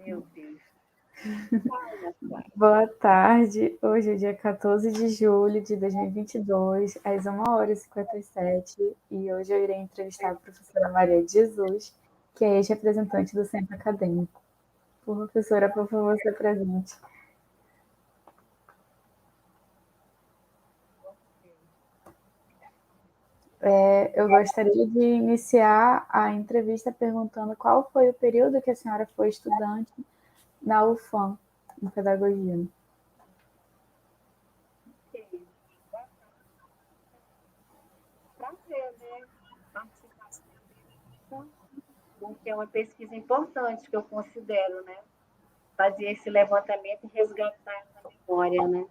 Meu Deus. Fala, Clara. Boa tarde. Hoje é dia 14 de julho de 2022, às 1h57, e hoje eu irei entrevistar a professora Maria de Jesus, que é ex-representante do Centro Acadêmico. Professora, por favor, se apresente. Eu gostaria de iniciar a entrevista perguntando qual foi o período que a senhora foi estudante na UFAM, em pedagogia. Prazer, né? Participar dessa entrevista, porque é uma pesquisa importante que eu considero, né? Fazer esse levantamento e resgatar essa memória, né? O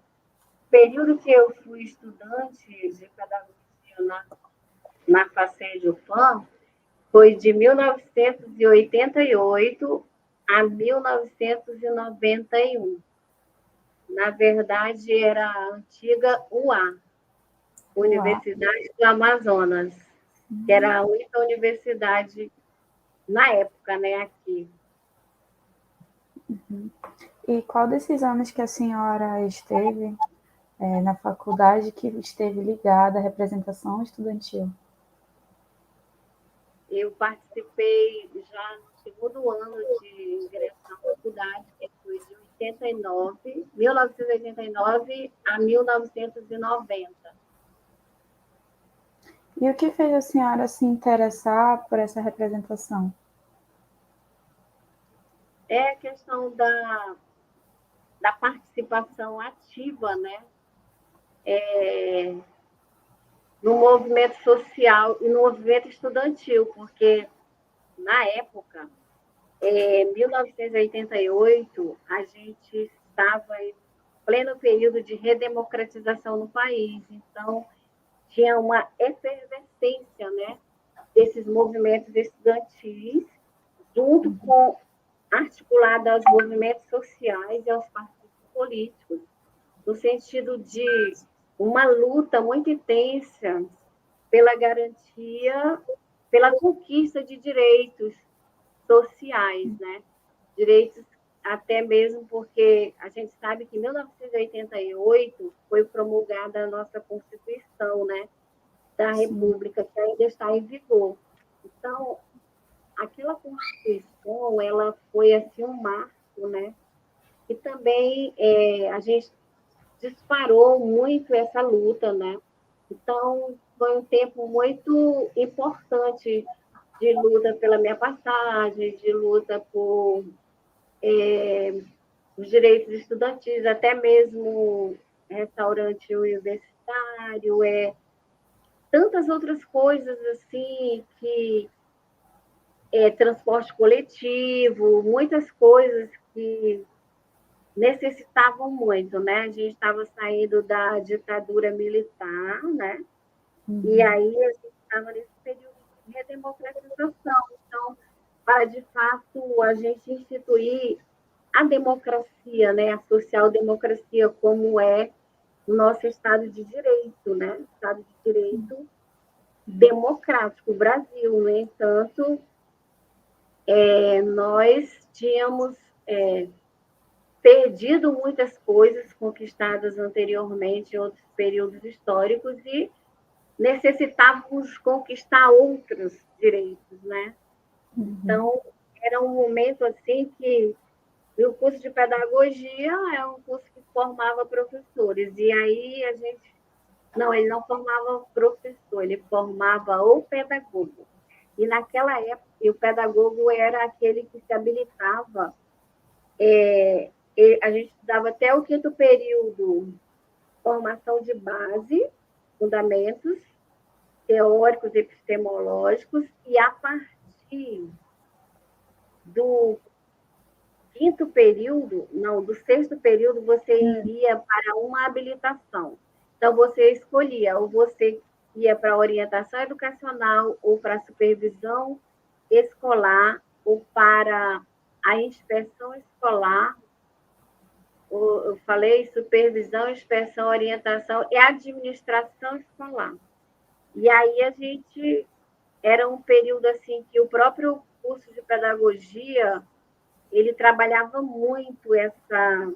período que eu fui estudante de pedagogia na FACED UFAM foi de 1988 a 1991. Na verdade, era a antiga UA, Uau! Universidade do Amazonas, que era a única universidade na época, né, aqui. E qual desses anos que a senhora esteve na faculdade que esteve ligada à representação estudantil? Eu participei já no segundo ano de ingresso na faculdade, que foi de 1989 a 1990. E o que fez a senhora se interessar por essa representação? É a questão da participação ativa, né? No movimento social e no movimento estudantil, porque na época, em 1988, a gente estava em pleno período de redemocratização no país, então tinha uma efervescência, né, desses movimentos estudantis, junto com articulada aos movimentos sociais e aos partidos políticos, no sentido de uma luta muito intensa pela garantia, pela conquista de direitos sociais, né? Direitos até mesmo porque a gente sabe que em 1988 foi promulgada a nossa Constituição, né? Da Sim. República, que ainda está em vigor. Então, aquela Constituição, ela foi assim um marco, né? E também a gente disparou muito essa luta, né? Então, foi um tempo muito importante de luta pela minha passagem, de luta por os direitos estudantis, até mesmo restaurante universitário, tantas outras coisas assim que transporte coletivo, muitas coisas que necessitavam muito, né? A gente estava saindo da ditadura militar, né? E aí a gente estava nesse período de redemocratização. Então, para de fato a gente instituir a democracia, né? A social-democracia, como é o nosso Estado de Direito, né? Estado de Direito democrático. O Brasil, no entanto, nós tínhamos perdido muitas coisas conquistadas anteriormente em outros períodos históricos e necessitávamos conquistar outros direitos, né? Então, era um momento assim que o curso de pedagogia é um curso que formava professores, e aí a gente... Não, ele não formava professor, ele formava o pedagogo. E naquela época, o pedagogo era aquele que se habilitava. A gente estudava até o quinto período, formação de base, fundamentos teóricos e epistemológicos, e a partir do quinto período, não, do sexto período, você iria para uma habilitação. Então, você escolhia, ou você ia para a orientação educacional, ou para a supervisão escolar, ou para a inspeção escolar. Eu falei supervisão, inspeção, orientação e administração escolar. E aí a gente... Era um período assim que o próprio curso de pedagogia ele trabalhava muito essa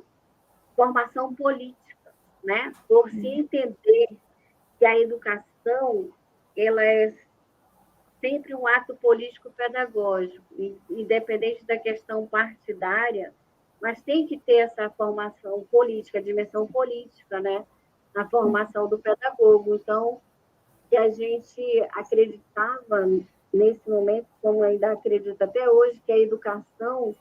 formação política, né? Por se entender que a educação ela é sempre um ato político-pedagógico, independente da questão partidária, mas tem que ter essa formação política, dimensão política, né? Na formação do pedagogo. Então, que a gente acreditava nesse momento, como ainda acredito até hoje, que a educação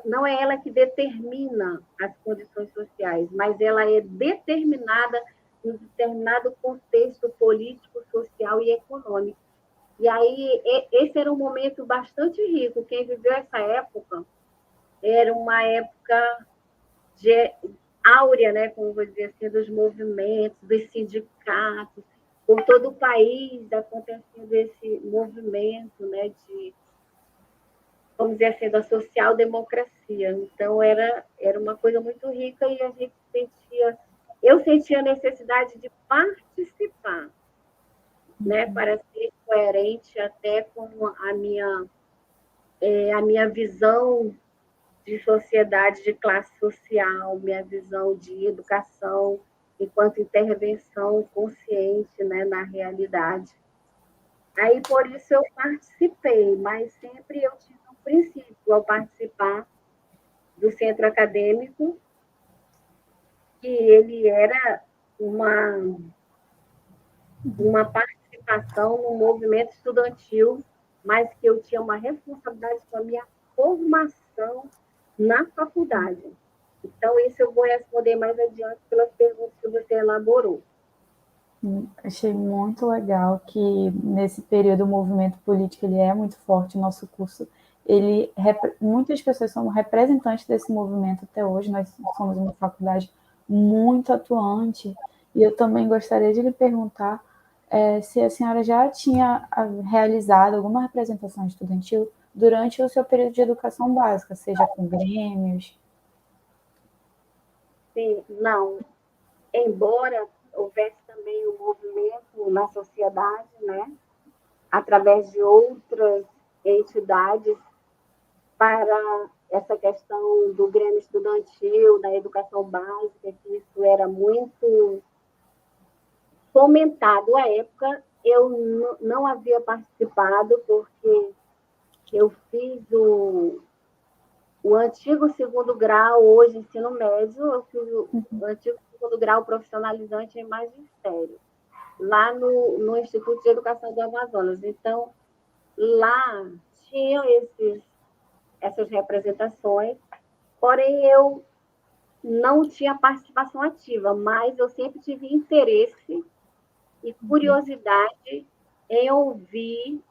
não é ela que determina as condições sociais, mas ela é determinada em determinado contexto político, social e econômico. E aí, esse era um momento bastante rico. Quem viveu essa época era uma época de, áurea, né, como vou dizer assim, dos movimentos, dos sindicatos, por todo o país acontecendo esse movimento, né, de, vamos dizer assim, da social-democracia. Então, era uma coisa muito rica e a gente eu sentia a necessidade de participar, né, para ser coerente até com a minha visão de sociedade, de classe social, minha visão de educação enquanto intervenção consciente, né, na realidade. Aí, por isso, eu participei, mas sempre eu tive um princípio ao participar do centro acadêmico, que ele era uma participação no movimento estudantil, mas que eu tinha uma responsabilidade com a minha formação na faculdade. Então, isso eu vou responder mais adiante pelas perguntas que você elaborou. Achei muito legal que nesse período o movimento político ele é muito forte. O nosso curso, muitas pessoas são representantes desse movimento até hoje. Nós somos uma faculdade muito atuante. E eu também gostaria de lhe perguntar se a senhora já tinha realizado alguma representação estudantil durante o seu período de educação básica, seja com grêmios. Sim, não. Embora houvesse também um movimento na sociedade, né, através de outras entidades para essa questão do Grêmio Estudantil, da educação básica, que isso era muito fomentado à época. Eu não havia participado, porque eu fiz o antigo segundo grau, hoje ensino médio, eu fiz o antigo segundo grau profissionalizante em magistério, lá no Instituto de Educação do Amazonas. Então, lá tinham essas representações, porém eu não tinha participação ativa, mas eu sempre tive interesse e curiosidade em ouvir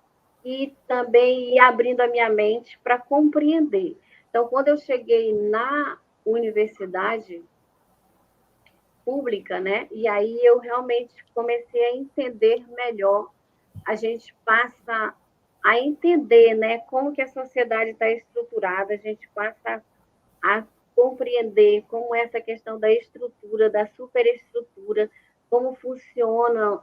e também ir abrindo a minha mente para compreender. Então, quando eu cheguei na universidade pública, né, e aí eu realmente comecei a entender melhor, a gente passa a entender, né, como que a sociedade está estruturada, a gente passa a compreender como essa questão da estrutura, da superestrutura, como funciona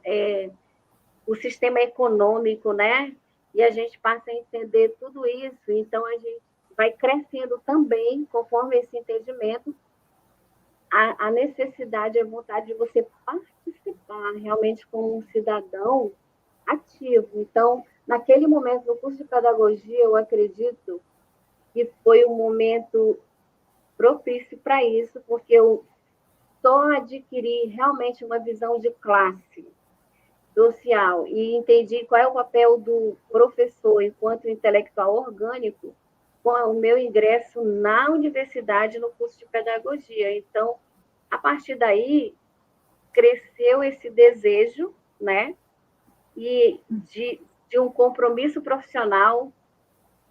o sistema econômico, né? E a gente passa a entender tudo isso. Então, a gente vai crescendo também, conforme esse entendimento, a necessidade, a vontade de você participar realmente como um cidadão ativo. Então, naquele momento, no curso de pedagogia, eu acredito que foi um momento propício para isso, porque eu só adquiri realmente uma visão de classe social e entendi qual é o papel do professor enquanto intelectual orgânico com o meu ingresso na universidade no curso de pedagogia. Então, a partir daí, cresceu esse desejo, né, e de um compromisso profissional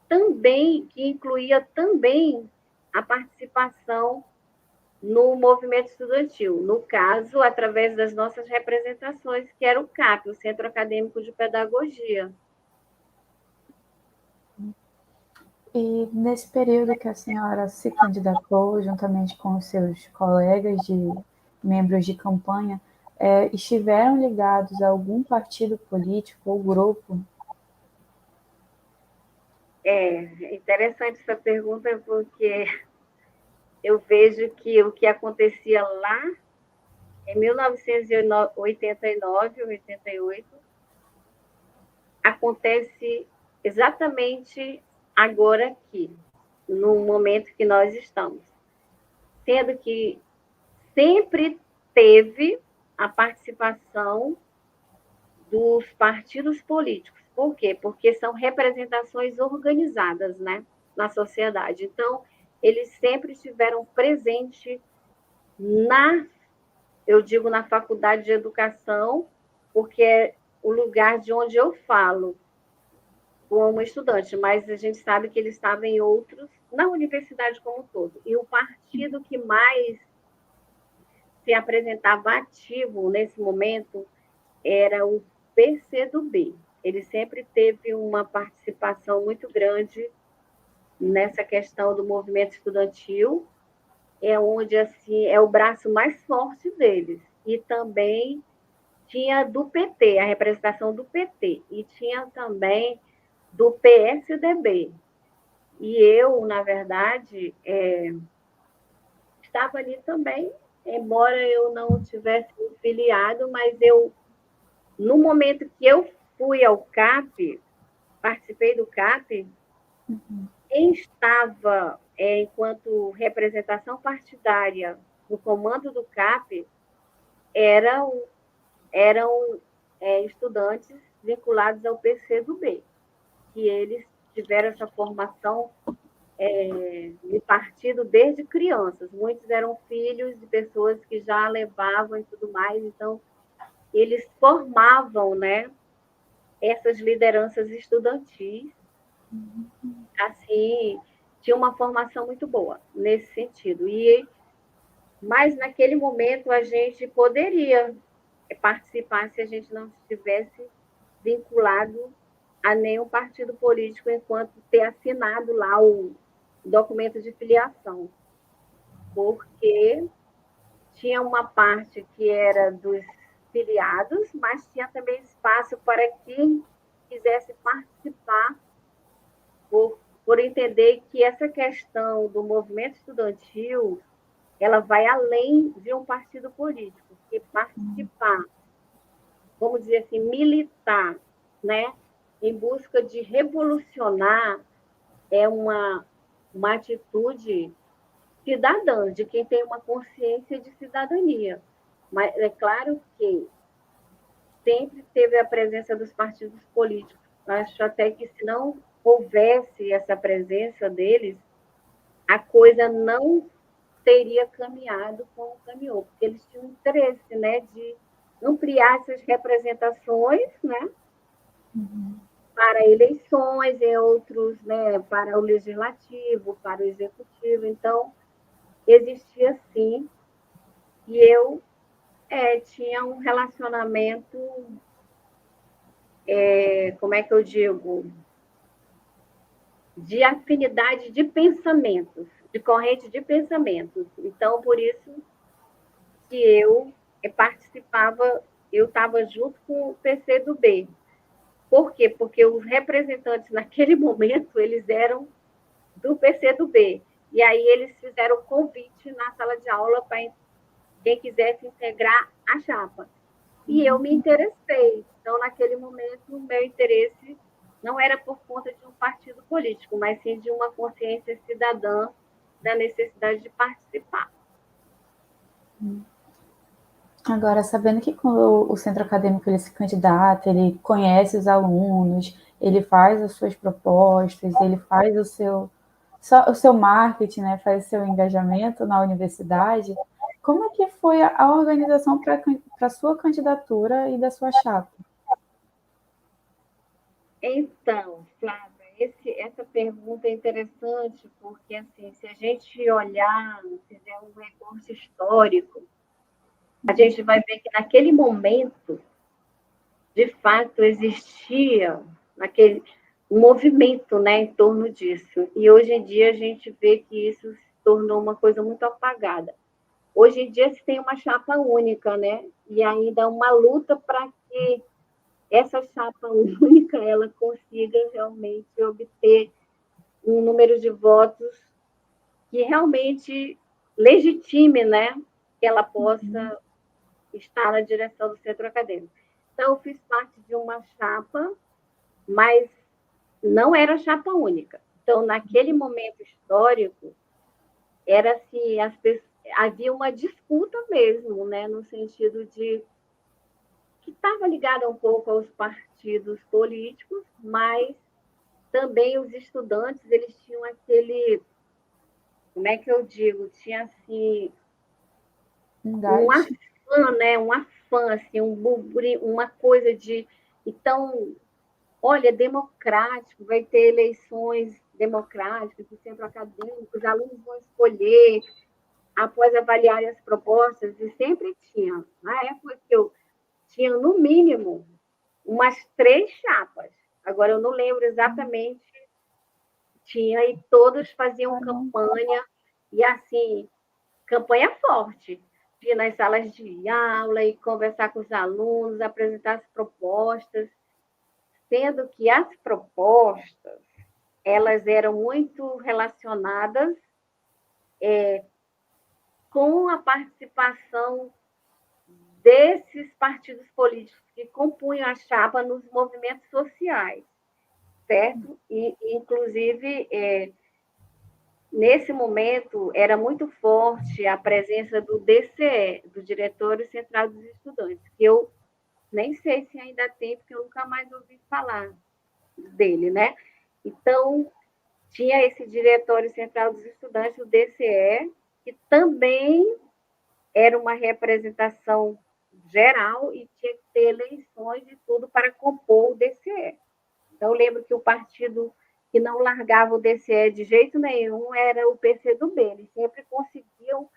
também, que incluía também a participação no movimento estudantil, no caso, através das nossas representações, que era o CAP, o Centro Acadêmico de Pedagogia. E nesse período que a senhora se candidatou, juntamente com os seus colegas de membros de campanha, estiveram ligados a algum partido político ou grupo? É interessante essa pergunta, porque eu vejo que o que acontecia lá em 1989, 88, acontece exatamente agora aqui, no momento que nós estamos. Sendo que sempre teve a participação dos partidos políticos. Por quê? Porque são representações organizadas, né, na sociedade. Então, eles sempre estiveram presentes na, eu digo, na faculdade de educação, porque é o lugar de onde eu falo como estudante, mas a gente sabe que ele estava em outros, na universidade como um todo. E o partido que mais se apresentava ativo nesse momento era o PCdoB. Ele sempre teve uma participação muito grande nessa questão do movimento estudantil, é onde assim é o braço mais forte deles. E também tinha do PT, a representação do PT, e tinha também do PSDB. E eu, na verdade, estava ali também, embora eu não tivesse me filiado, mas eu, no momento que eu fui ao CAP, participei do CAP, quem estava, enquanto representação partidária no comando do CAP eram estudantes vinculados ao PCdoB, que eles tiveram essa formação de partido desde crianças. Muitos eram filhos de pessoas que já levavam e tudo mais, então eles formavam, né, essas lideranças estudantis, assim, tinha uma formação muito boa nesse sentido. Mas naquele momento a gente poderia participar se a gente não estivesse vinculado a nenhum partido político enquanto ter assinado lá o documento de filiação, porque tinha uma parte que era dos filiados, mas tinha também espaço para quem quisesse participar, por entender que essa questão do movimento estudantil ela vai além de um partido político, que participar, vamos dizer assim, militar, né, em busca de revolucionar é uma atitude cidadã, de quem tem uma consciência de cidadania. Mas é claro que sempre teve a presença dos partidos políticos. Acho até que se não houvesse essa presença deles, a coisa não teria caminhado como caminhou, porque eles tinham interesse, né, de ampliar essas representações, né, para eleições e outros, né, para o legislativo, para o executivo. Então, existia sim, e eu tinha um relacionamento, como é que eu digo, de afinidade de pensamentos, de corrente de pensamentos. Então, por isso que eu participava, eu estava junto com o PCdoB. Por quê? Porque os representantes naquele momento, eles eram do PCdoB. E aí eles fizeram o convite na sala de aula para quem quisesse integrar a chapa. E eu me interessei. Então, naquele momento, o meu interesse não era por conta de um partido político, mas sim de uma consciência cidadã da necessidade de participar. Agora, sabendo que quando o centro acadêmico ele se candidata, ele conhece os alunos, ele faz as suas propostas, ele faz o seu marketing, né, faz o seu engajamento na universidade, como é que foi a organização para a sua candidatura e da sua chapa? Então, Flávia, essa pergunta é interessante, porque assim, se a gente olhar, fizer um recorte histórico, a gente vai ver que naquele momento, de fato, existia um movimento, né, em torno disso. E hoje em dia a gente vê que isso se tornou uma coisa muito apagada. Hoje em dia se tem uma chapa única, né? E ainda uma luta para que essa chapa única ela consiga realmente obter um número de votos que realmente legitime, né, que ela possa estar na direção do centro acadêmico. Então, eu fiz parte de uma chapa, mas não era chapa única. Então, naquele momento histórico, era assim, havia uma disputa mesmo, né, no sentido de que estava ligada um pouco aos partidos políticos, mas também os estudantes, eles tinham aquele, como é que eu digo, tinha assim um afã, né, um afã, assim, uma coisa de, então, olha, democrático, vai ter eleições democráticas do centro acadêmico, os alunos vão escolher após avaliarem as propostas, e sempre tinha, na época que eu tinha, no mínimo, umas 3 chapas, agora eu não lembro exatamente, tinha, e todos faziam campanha, e assim, campanha forte, de ir nas salas de aula e conversar com os alunos, apresentar as propostas, sendo que as propostas, elas eram muito relacionadas com a participação desses partidos políticos que compunham a chapa nos movimentos sociais, certo? E, inclusive, nesse momento, era muito forte a presença do DCE, do Diretório Central dos Estudantes, que eu nem sei se ainda tem, porque eu nunca mais ouvi falar dele, né? Então, tinha esse Diretório Central dos Estudantes, o DCE, que também era uma representação geral e tinha que ter eleições e tudo para compor o DCE. Então, eu lembro que o partido que não largava o DCE de jeito nenhum era o PCdoB. Eles sempre conseguiam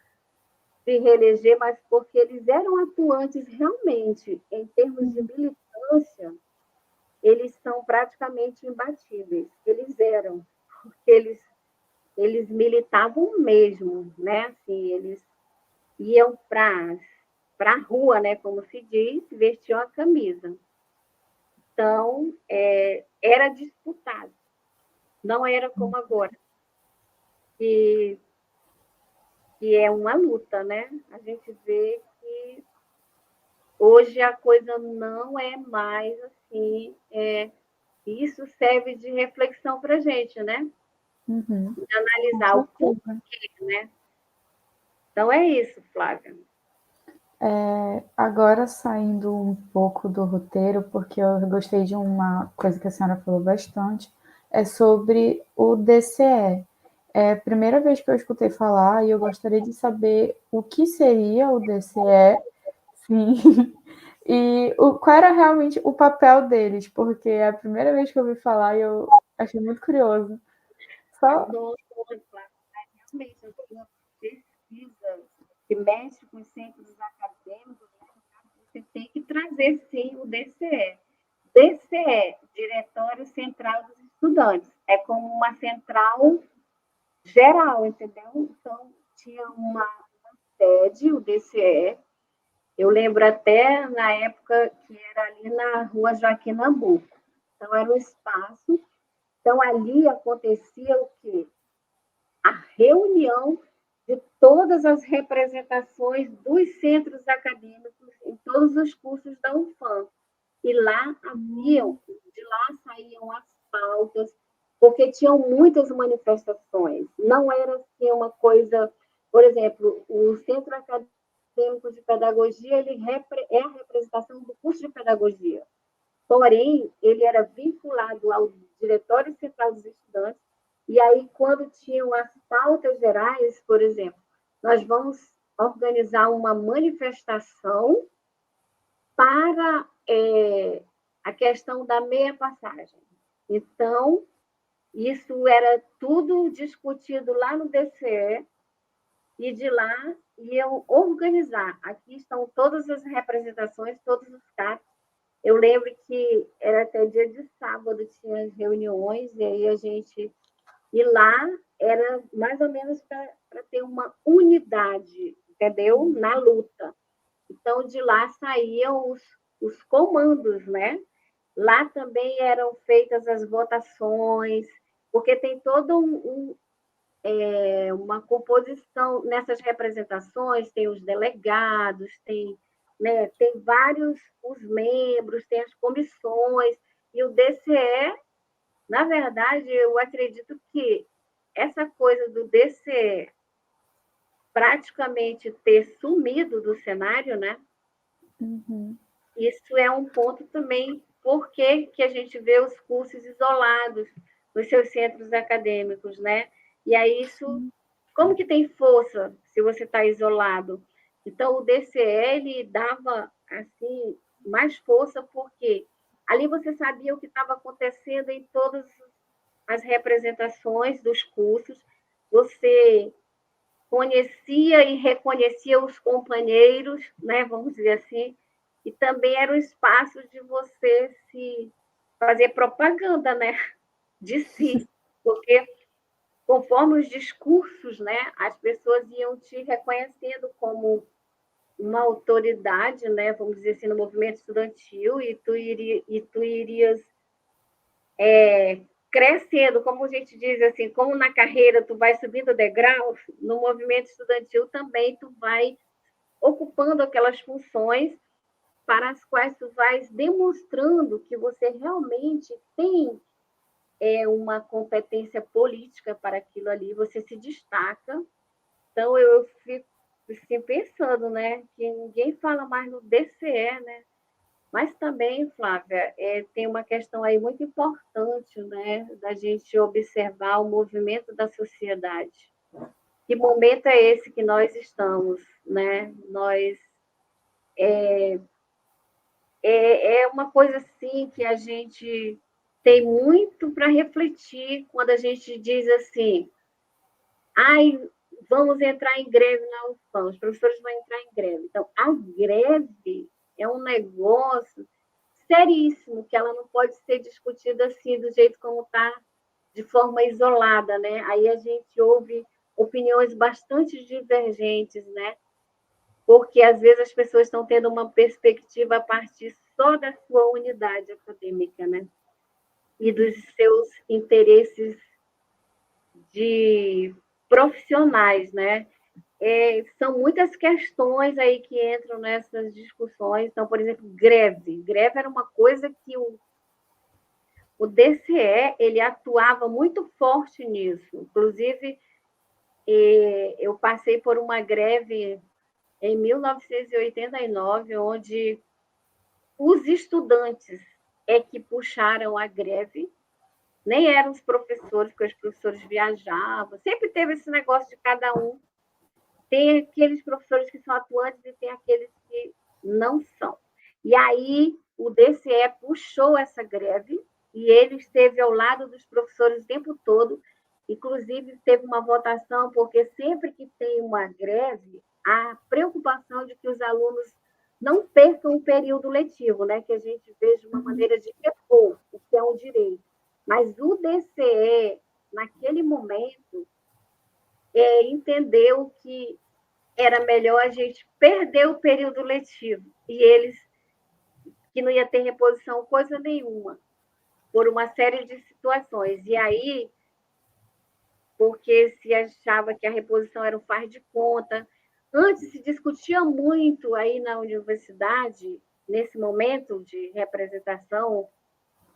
se reeleger, mas porque eles eram atuantes realmente em termos de militância, eles são praticamente imbatíveis. Eles eram, porque eles militavam mesmo, né? Assim, eles iam para a rua, né? Como se diz, vestiam a camisa. Então, era disputado. Não era como agora, que, que é uma luta, né? A gente vê que hoje a coisa não é mais assim. Isso serve de reflexão para a gente, né? De analisar o porquê, né? Então é isso, Flávia. Agora saindo um pouco do roteiro, porque eu gostei de uma coisa que a senhora falou bastante, é sobre o DCE. É a primeira vez que eu escutei falar e eu gostaria de saber o que seria o DCE, sim, e qual era realmente o papel deles, porque é a primeira vez que eu ouvi falar e eu achei muito curioso. Nossa, Flávia, realmente, eu tenho pesquisa que mexe com os centros acadêmicos, né? Você tem que trazer, sim, o DCE. DCE, Diretório Central dos Estudantes. É como uma central geral, entendeu? Então, tinha uma sede, o DCE. Eu lembro até na época que era ali na rua Joaquim Nabuco. Então, era um espaço. Então, ali acontecia o quê? A reunião de todas as representações dos centros acadêmicos em todos os cursos da UFAM. E lá haviam, de lá saíam as pautas, porque tinham muitas manifestações. Não era assim uma coisa, por exemplo, o Centro Acadêmico de Pedagogia, ele é a representação do curso de pedagogia. Porém, ele era vinculado ao Diretório Central dos Estudantes, e aí, quando tinham as pautas gerais, por exemplo, nós vamos organizar uma manifestação para a questão da meia passagem. Então, isso era tudo discutido lá no DCE, e de lá iam organizar. Aqui estão todas as representações, todos os CAPs. Eu lembro que era até dia de sábado, tinha as reuniões, e aí a gente... E lá era mais ou menos para ter uma unidade, entendeu? Na luta. Então, de lá saíam os comandos, né? Lá também eram feitas as votações, porque tem todo uma composição nessas representações, tem os delegados, tem vários os membros, tem as comissões, e o DCE, na verdade, eu acredito que essa coisa do DCE praticamente ter sumido do cenário, né? Uhum. Isso é um ponto também, porque que a gente vê os cursos isolados nos seus centros acadêmicos, né? E aí isso, como que tem força se você está isolado? Então, o DCL dava, assim, mais força, porque ali você sabia o que estava acontecendo em todas as representações dos cursos, você conhecia e reconhecia os companheiros, né, vamos dizer assim, e também era um espaço de você se fazer propaganda, né, de si, porque conforme os discursos, né, as pessoas iam te reconhecendo como uma autoridade, né, vamos dizer assim, no movimento estudantil, e tu irias crescendo, como a gente diz assim, como na carreira tu vai subindo degraus, no movimento estudantil também tu vai ocupando aquelas funções para as quais tu vais demonstrando que você realmente tem uma competência política para aquilo ali, você se destaca. Então eu fico assim, pensando, né, que ninguém fala mais no DCE, né? Mas também, Flávia, tem uma questão aí muito importante, né, da gente observar o movimento da sociedade. Que momento é esse que nós estamos, né? É uma coisa assim que a gente tem muito para refletir quando a gente diz assim, ai, vamos entrar em greve na UFAM, os professores vão entrar em greve. Então, a greve é um negócio seríssimo, que ela não pode ser discutida assim, do jeito como está, de forma isolada, né? Aí a gente ouve opiniões bastante divergentes, né? Porque às vezes as pessoas estão tendo uma perspectiva a partir só da sua unidade acadêmica, né? E dos seus interesses de profissionais, né? São muitas questões aí que entram nessas discussões. Então, por exemplo, greve. Greve era uma coisa que o DCE ele atuava muito forte nisso. Inclusive, eu passei por uma greve em 1989, onde os estudantes é que puxaram a greve, nem eram os professores, porque os professores viajavam. Sempre teve esse negócio de cada um. Tem aqueles professores que são atuantes e tem aqueles que não são. E aí o DCE puxou essa greve e ele esteve ao lado dos professores o tempo todo. Inclusive, teve uma votação, porque sempre que tem uma greve, há preocupação de que os alunos não percam o período letivo, né? Que a gente veja uma maneira de repor, o que é um direito. Mas o DCE, naquele momento, entendeu que era melhor a gente perder o período letivo e eles que não ia ter reposição coisa nenhuma, por uma série de situações. E aí, porque se achava que a reposição era um faz de conta, antes se discutia muito aí na universidade, nesse momento de representação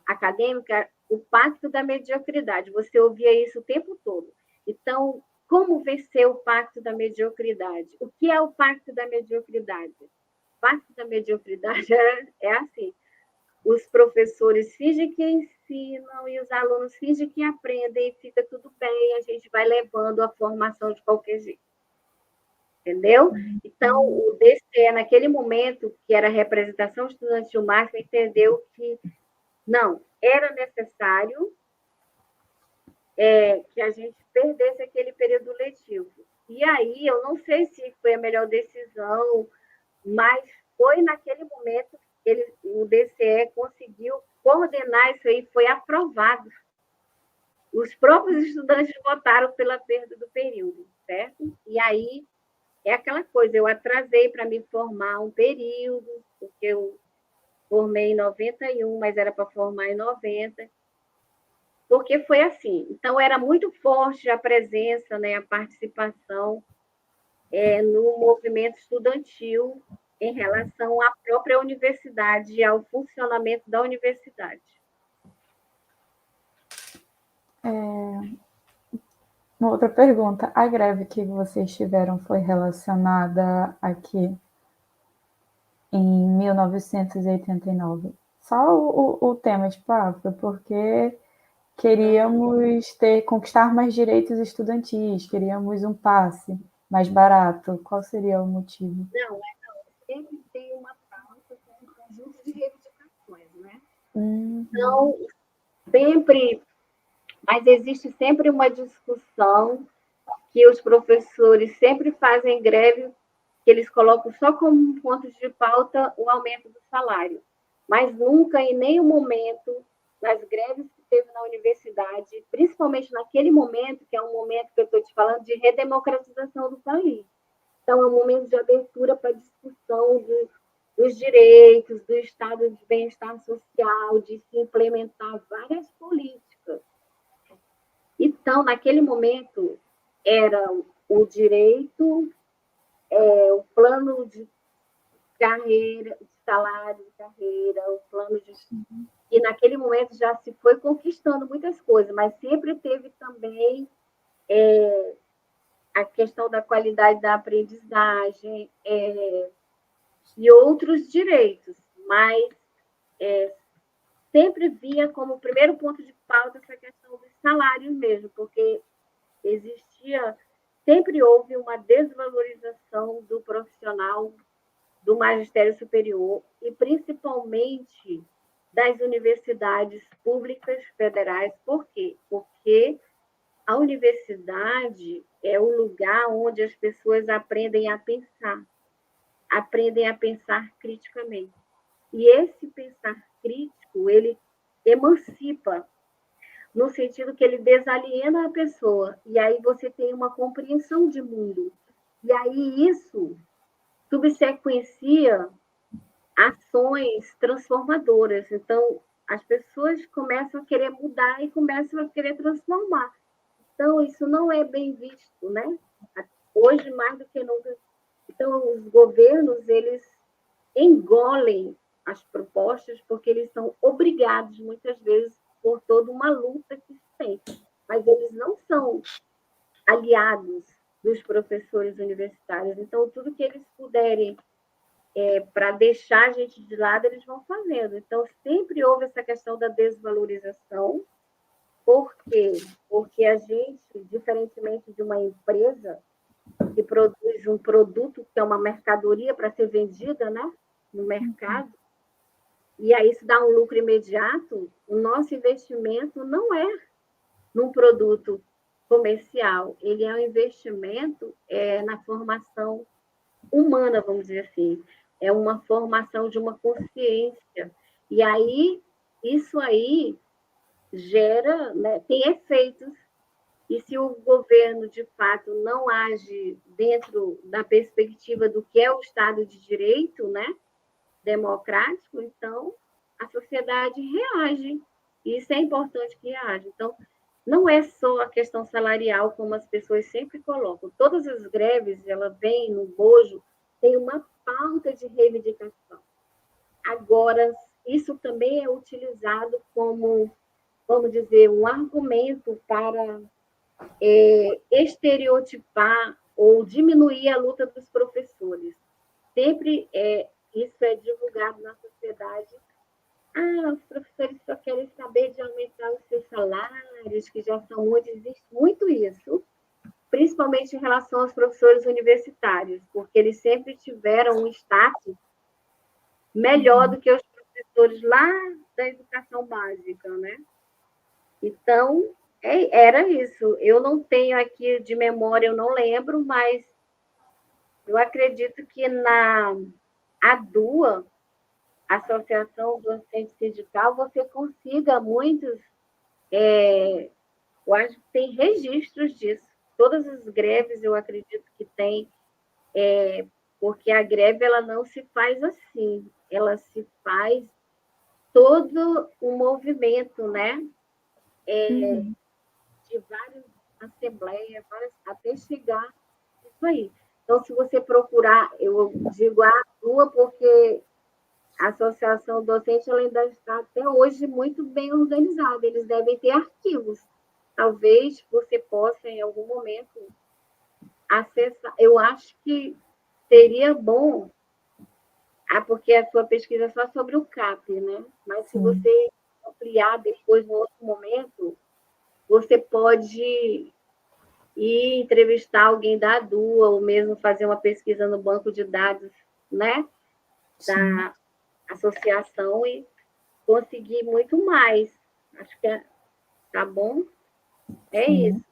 acadêmica, o pacto da mediocridade. Você ouvia isso o tempo todo. Então, como vencer o pacto da mediocridade? O que é o pacto da mediocridade? O pacto da mediocridade é assim: os professores fingem que ensinam e os alunos fingem que aprendem e fica tudo bem, a gente vai levando a formação de qualquer jeito. Entendeu? Então, o DCE, naquele momento, que era a representação estudantil máxima, entendeu que não, era necessário que a gente perdesse aquele período letivo. E aí, eu não sei se foi a melhor decisão, mas foi naquele momento que o DCE conseguiu coordenar isso aí, foi aprovado. Os próprios estudantes votaram pela perda do período, certo? E aí, é aquela coisa, eu atrasei para me formar um período, porque eu formei em 91, mas era para formar em 90. porque foi assim. Então, era muito forte a presença, né, a participação no movimento estudantil em relação à própria universidade e ao funcionamento da universidade. Uma outra pergunta: a greve que vocês tiveram foi relacionada aqui em 1989? Só o tema, tipo, foi porque queríamos conquistar mais direitos estudantis, queríamos um passe mais barato. Qual seria o motivo? Não, sempre tem uma pauta com um conjunto de reivindicações, né? Uhum. Então, mas existe sempre uma discussão que os professores sempre fazem greve, que eles colocam só como ponto de pauta o aumento do salário, mas nunca, em nenhum momento, nas greves que teve na universidade, principalmente naquele momento, que é um momento que eu estou te falando de redemocratização do país. Então, é um momento de abertura para discussão dos direitos, do estado de bem-estar social, de se implementar várias políticas. Então, naquele momento, era o direito, o plano de carreira, de salário de carreira, o plano de. E naquele momento já se foi conquistando muitas coisas, mas sempre teve também a questão da qualidade da aprendizagem e outros direitos, mas sempre via como primeiro ponto de pauta essa questão dos salários mesmo, porque sempre houve uma desvalorização do profissional do magistério superior e principalmente das universidades públicas federais. Por quê? Porque a universidade é o lugar onde as pessoas aprendem a pensar criticamente. E esse pensar crítico, ele emancipa, no sentido que ele desaliena a pessoa, e aí você tem uma compreensão de mundo. E aí isso subsequencia ações transformadoras. Então, as pessoas começam a querer mudar e começam a querer transformar. Então, isso não é bem visto, né? Hoje, mais do que nunca. Então, os governos, eles engolem as propostas porque eles são obrigados, muitas vezes, por toda uma luta que se tem. Mas eles não são aliados dos professores universitários. Então, tudo que eles puderem para deixar a gente de lado, eles vão fazendo. Então, sempre houve essa questão da desvalorização. Por quê? Porque a gente, diferentemente de uma empresa que produz um produto que é uma mercadoria para ser vendida, né, no mercado, e aí isso dá um lucro imediato, o nosso investimento não é num produto comercial, ele é um investimento na formação humana, vamos dizer assim, é uma formação de uma consciência. E aí, isso aí gera, né, tem efeitos, e se o governo, de fato, não age dentro da perspectiva do que é o Estado de Direito, né, democrático, então a sociedade reage. E isso é importante que reaja. Então, não é só a questão salarial, como as pessoas sempre colocam. Todas as greves, ela vem no bojo, tem uma pauta de reivindicação. Agora, isso também é utilizado como, vamos dizer, um argumento para estereotipar ou diminuir a luta dos professores. Sempre isso é divulgado na sociedade. Os professores só querem saber de aumentar os seus salários, que já são muitos. Existe muito isso, principalmente em relação aos professores universitários, porque eles sempre tiveram um status melhor do que os professores lá da educação básica, né? Então, era isso. Eu não tenho aqui de memória, eu não lembro, mas eu acredito que na ADUA, Associação do Docente Sindical, você consiga muitos, eu acho que tem registros disso. Todas as greves eu acredito que tem, porque a greve ela não se faz assim, ela se faz todo o movimento, né? Uhum. de várias assembleias, até chegar isso aí. Então, se você procurar, eu digo a tua porque a associação docente ela ainda está até hoje muito bem organizada. Eles devem ter arquivos. Talvez você possa, em algum momento, acessar. Eu acho que seria bom, porque a sua pesquisa é só sobre o CAP, né? Mas se Sim, você ampliar depois, no outro momento, você pode ir entrevistar alguém da ADUA, ou mesmo fazer uma pesquisa no banco de dados, né? sim, Da associação e conseguir muito mais. Acho que tá bom. É sim. isso,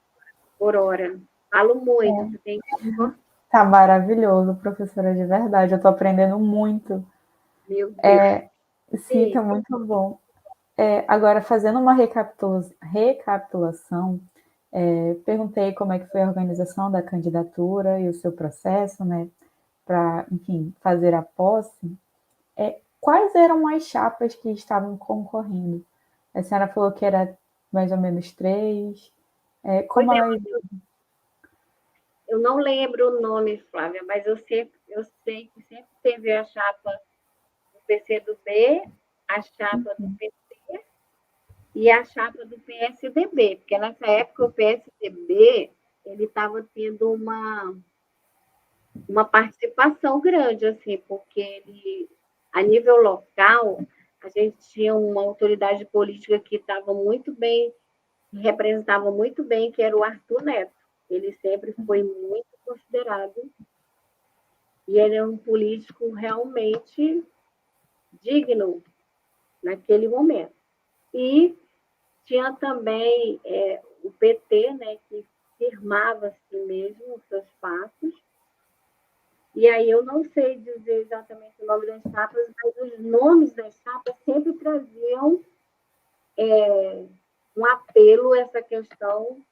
por hora. Falo muito, você tem que cortar. Tá maravilhoso, professora, de verdade. Eu tô aprendendo muito. Meu Deus. Sim, tá Sim, muito bom. Agora, fazendo uma recapitulação, perguntei como é que foi a organização da candidatura e o seu processo, né, para, enfim, fazer a posse. Quais eram as chapas que estavam concorrendo? A senhora falou que era mais ou menos três. pois Como é, elas... eu não lembro o nome, Flávia, mas eu sei que sempre teve a chapa do PCdoB, a chapa do PT e a chapa do PSDB, porque nessa época o PSDB ele estava tendo uma participação grande, assim, porque ele, a nível local, a gente tinha uma autoridade política que estava muito bem, que representava muito bem, que era o Arthur Neto. Ele sempre foi muito considerado e ele é um político realmente digno naquele momento. E tinha também o PT, né, que firmava assim mesmo os seus passos. E aí eu não sei dizer exatamente o nome das chapas, mas os nomes das chapas sempre traziam um apelo a essa questão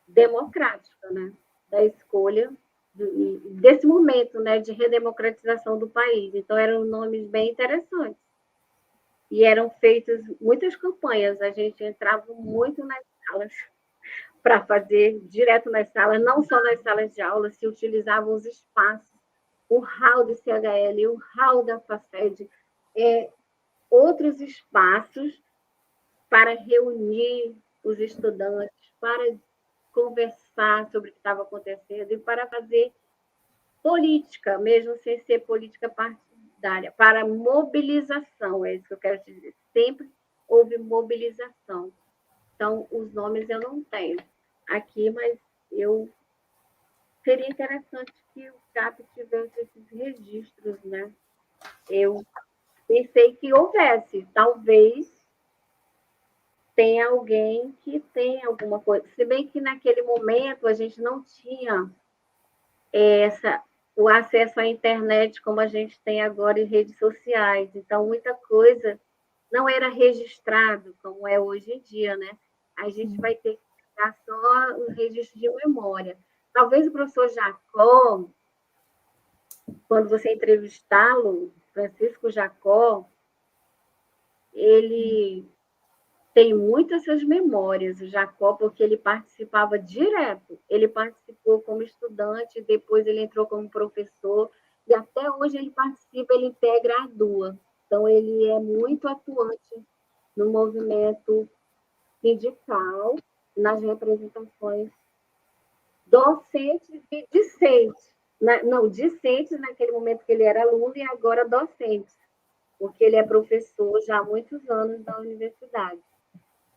democrática, né? Da escolha desse momento, né, de redemocratização do país. Então eram nomes bem interessantes e eram feitas muitas campanhas. A gente entrava muito nas salas para fazer direto nas salas, não só nas salas de aula, se utilizavam os espaços, o hall do CHL, o hall da FACED, outros espaços para reunir os estudantes, para conversar sobre o que estava acontecendo e para fazer política, mesmo sem ser política partidária, para mobilização, é isso que eu quero te dizer. Sempre houve mobilização. Então, os nomes eu não tenho aqui, mas eu seria interessante que o CAP tivesse esses registros, né? Eu pensei que houvesse, talvez tenha alguém que tenha alguma coisa. Se bem que naquele momento a gente não tinha essa, o acesso à internet como a gente tem agora em redes sociais. Então, muita coisa não era registrado, como é hoje em dia, né? A gente vai ter que pegar só o registro de memória. Talvez o professor Jacó, quando você entrevistá-lo, Francisco Jacó, ele tem muitas essas memórias, o Jacó, porque ele participava direto. Ele participou como estudante, depois ele entrou como professor, e até hoje ele participa, ele integra a DUA. Então, ele é muito atuante no movimento sindical, nas representações docentes e discentes. Não, discentes naquele momento que ele era aluno e agora docentes, porque ele é professor já há muitos anos na universidade.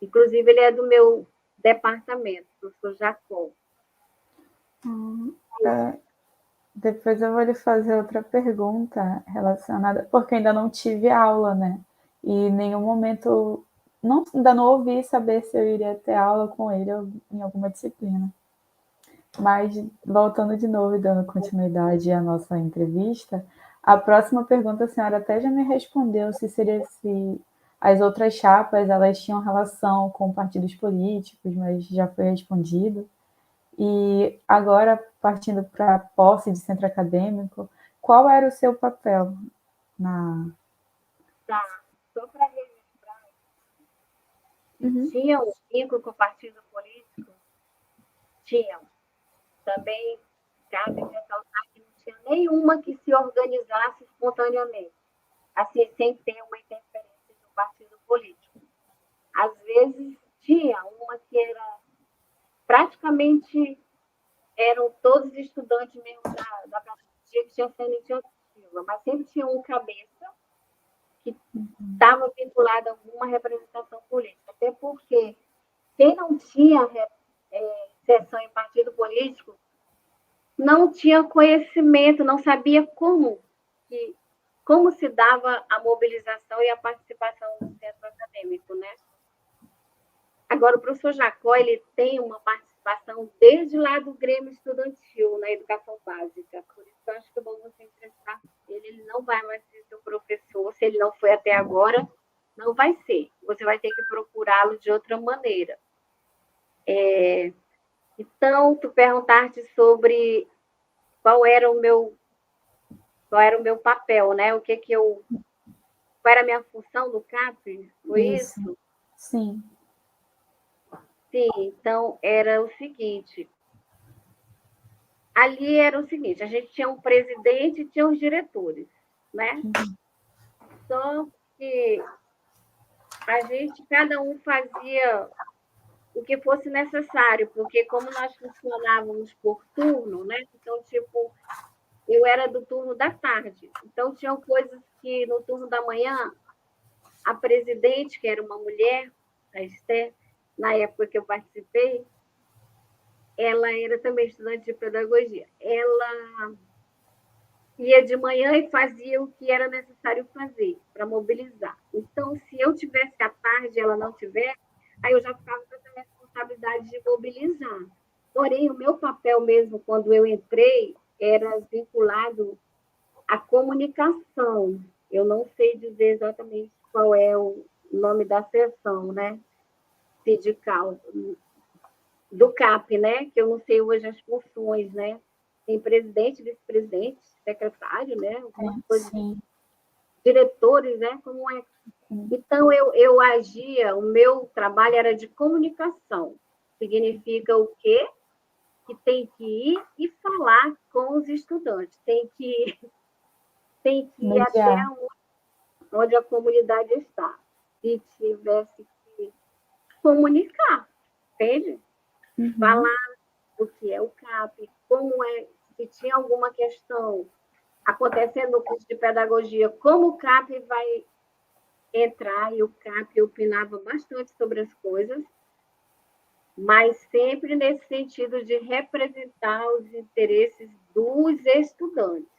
Inclusive, ele é do meu departamento, professor Jacó. É, depois eu vou lhe fazer outra pergunta relacionada, porque eu ainda não tive aula, né? E em nenhum momento, não, ainda não ouvi saber se eu iria ter aula com ele em alguma disciplina. Mas, voltando de novo e dando continuidade à nossa entrevista, a próxima pergunta a senhora até já me respondeu se seria se as outras chapas elas tinham relação com partidos políticos, mas já foi respondido. E agora, partindo para a posse de centro acadêmico, qual era o seu papel na... Tá, só para registrar, Uhum. Tinham um vínculo com o partido político? Tinham. Também cabe ressaltar que não tinha nenhuma que se organizasse espontaneamente, assim, sem ter uma interferência do partido político. Às vezes tinha uma que era praticamente eram todos estudantes mesmo da pedagogia que tinham essa iniciativa, mas sempre tinha um cabeça que estava vinculado a alguma representação política, até porque quem não tinha sessão em partido político não tinha conhecimento, não sabia como se dava a mobilização e a participação no centro acadêmico, né? Agora, o professor Jacó, ele tem uma participação desde lá do Grêmio Estudantil, na educação básica. Por isso, eu acho que é bom você entrevistar ele. Ele não vai mais ser seu professor, se ele não foi até agora, não vai ser. Você vai ter que procurá-lo de outra maneira. Então, tu perguntaste sobre qual era o meu papel, né? Qual era a minha função no CAP? Foi isso? Sim. Sim, então era o seguinte, ali era o seguinte, a gente tinha um presidente e tinha os diretores, né? Só que cada um fazia o que fosse necessário, porque como nós funcionávamos por turno, né? Então, tipo, eu era do turno da tarde. Então, tinham coisas que no turno da manhã, a presidente, que era uma mulher, a Esther, na época que eu participei, ela era também estudante de pedagogia. Ela ia de manhã e fazia o que era necessário fazer para mobilizar. Então, se eu tivesse à tarde e ela não tivesse, aí eu já ficava com essa responsabilidade de mobilizar. Porém, o meu papel mesmo, quando eu entrei, era vinculado à comunicação. Eu não sei dizer exatamente qual é o nome da seção, né? Sindical, do CAP, né? Que eu não sei hoje as funções, né? Tem presidente, vice-presidente, secretário, né? Algumas coisas, diretores, né? Como é? Então, eu agia, o meu trabalho era de comunicação. Significa o quê? Que tem que ir e falar com os estudantes, tem que ir até onde a comunidade está. Se tivesse que comunicar, entende? Falar do que é o CAP, como é, se tinha alguma questão acontecendo no curso de pedagogia, como o CAP vai entrar, e o CAP opinava bastante sobre as coisas, mas sempre nesse sentido de representar os interesses dos estudantes.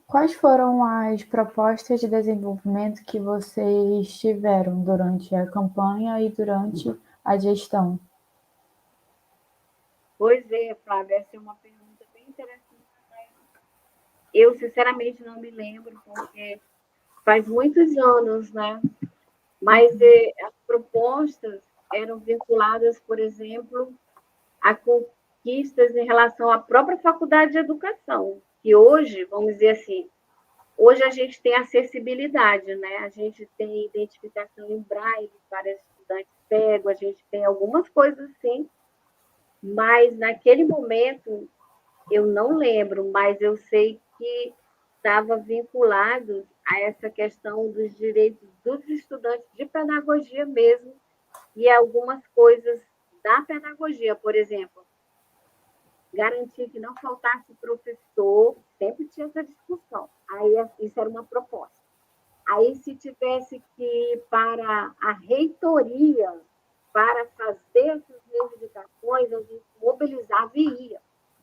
Quais foram as propostas de desenvolvimento que vocês tiveram durante a campanha e durante a gestão? Pois é, Flávia, essa é uma pergunta bem interessante. Eu, sinceramente, não me lembro, porque faz muitos anos, né? Mas as propostas eram vinculadas, por exemplo, a conquistas em relação à própria faculdade de educação, que hoje, vamos dizer assim, hoje a gente tem acessibilidade, né? A gente tem identificação em braille para estudantes cegos, a gente tem algumas coisas assim, mas naquele momento eu não lembro, mas eu sei que estava vinculado a essa questão dos direitos dos estudantes de pedagogia mesmo e algumas coisas da pedagogia, por exemplo, garantir que não faltasse professor, sempre tinha essa discussão. Aí isso era uma proposta. Aí se tivesse que ir para a reitoria para fazer essas reivindicações, a gente mobilizava e ia.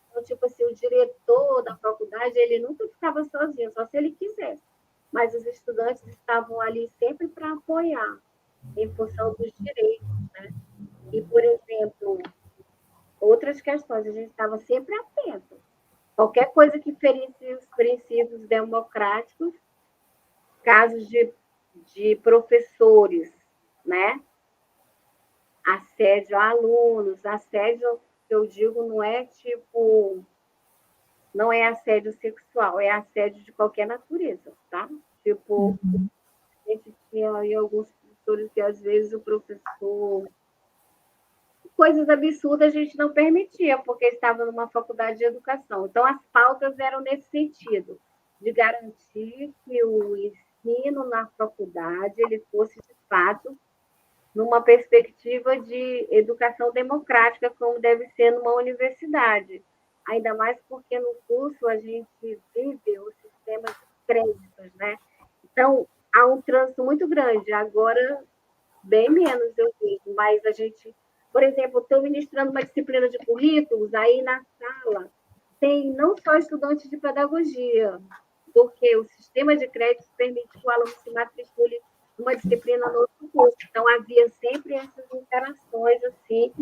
Então, tipo assim, o diretor da faculdade, ele nunca ficava sozinho, só se ele quisesse. Mas os estudantes estavam ali sempre para apoiar, em função dos direitos, né? E, por exemplo, outras questões, a gente estava sempre atento. Qualquer coisa que ferisse os princípios democráticos, casos de professores, né? Assédio a alunos, assédio, que eu digo, não é tipo, não é assédio sexual, é assédio de qualquer natureza, tá? Tipo, A gente tinha aí alguns professores que, às vezes, o professor... Coisas absurdas a gente não permitia, porque estava numa faculdade de educação. Então, as pautas eram nesse sentido, de garantir que o ensino na faculdade ele fosse, de fato, numa perspectiva de educação democrática, como deve ser numa universidade. Ainda mais porque no curso a gente vive o sistema de créditos, né? Então, há um trânsito muito grande. Agora, bem menos eu digo, mas a gente, por exemplo, estou ministrando uma disciplina de currículos, aí na sala tem não só estudantes de pedagogia, porque o sistema de créditos permite que o aluno se matricule numa disciplina no outro curso. Então, havia sempre essas interações, assim.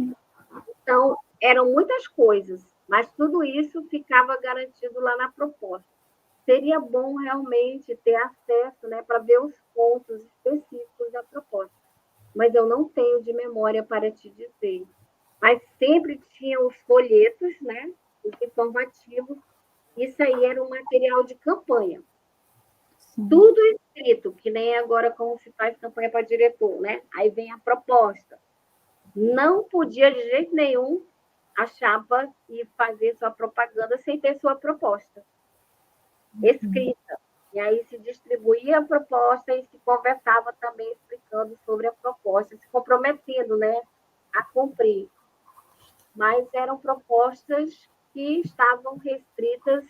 Então, eram muitas coisas, mas tudo isso ficava garantido lá na proposta. Seria bom realmente ter acesso, né, para ver os pontos específicos da proposta, mas eu não tenho de memória para te dizer. Mas sempre tinha os folhetos, né, os informativos, isso aí era um material de campanha. Sim. Tudo escrito, que nem agora como se faz campanha para diretor, né? Aí vem a proposta. Não podia de jeito nenhum a chapa ir fazer sua propaganda sem ter sua proposta escrita. E aí se distribuía a proposta e se conversava também explicando sobre a proposta, se comprometendo, né, a cumprir. Mas eram propostas que estavam restritas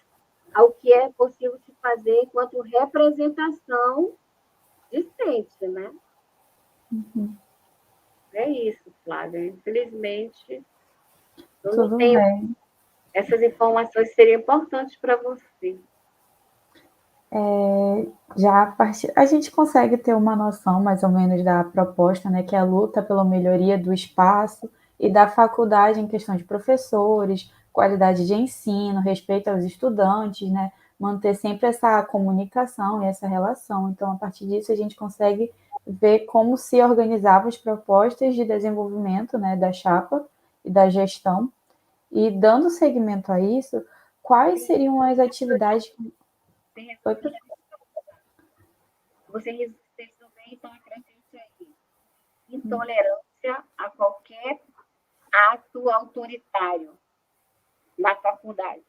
ao que é possível se fazer enquanto representação discente, né? Uhum. É isso, Flávia. Infelizmente, eu não Tudo tenho. bem. Essas informações seriam importantes para você. Já a partir, a gente consegue ter uma noção mais ou menos da proposta, né, que é a luta pela melhoria do espaço e da faculdade em questão de professores, qualidade de ensino, respeito aos estudantes, né, manter sempre essa comunicação e essa relação. Então, a partir disso, a gente consegue ver como se organizavam as propostas de desenvolvimento, né, da chapa e da gestão. E dando seguimento a isso, quais seriam as atividades? Oi, Você resistiu bem, então acrescente aí. Intolerância a qualquer ato autoritário na faculdade,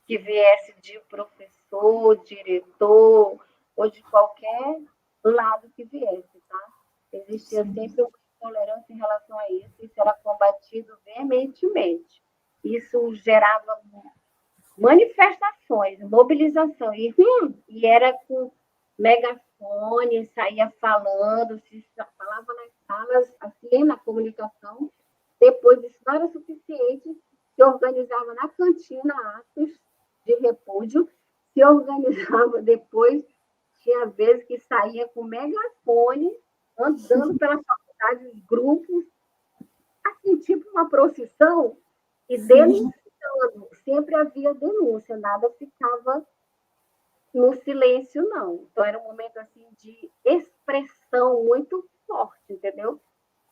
que viesse de professor, diretor, ou de qualquer lado que viesse, tá? Existia sempre uma intolerância em relação a isso era combatido veementemente. Isso gerava manifestações, mobilização, e era com megafone, saía falando, se falava nas salas, assim, na comunicação. Depois, isso não era suficiente, se organizava na cantina atos de repúdio, se organizava depois, tinha vezes que saía com megafone, andando pela faculdade, os grupos, assim, tipo uma procissão, e sim. denunciando. Sempre havia denúncia, nada ficava no silêncio, não. Então, era um momento assim de expressão muito forte, entendeu?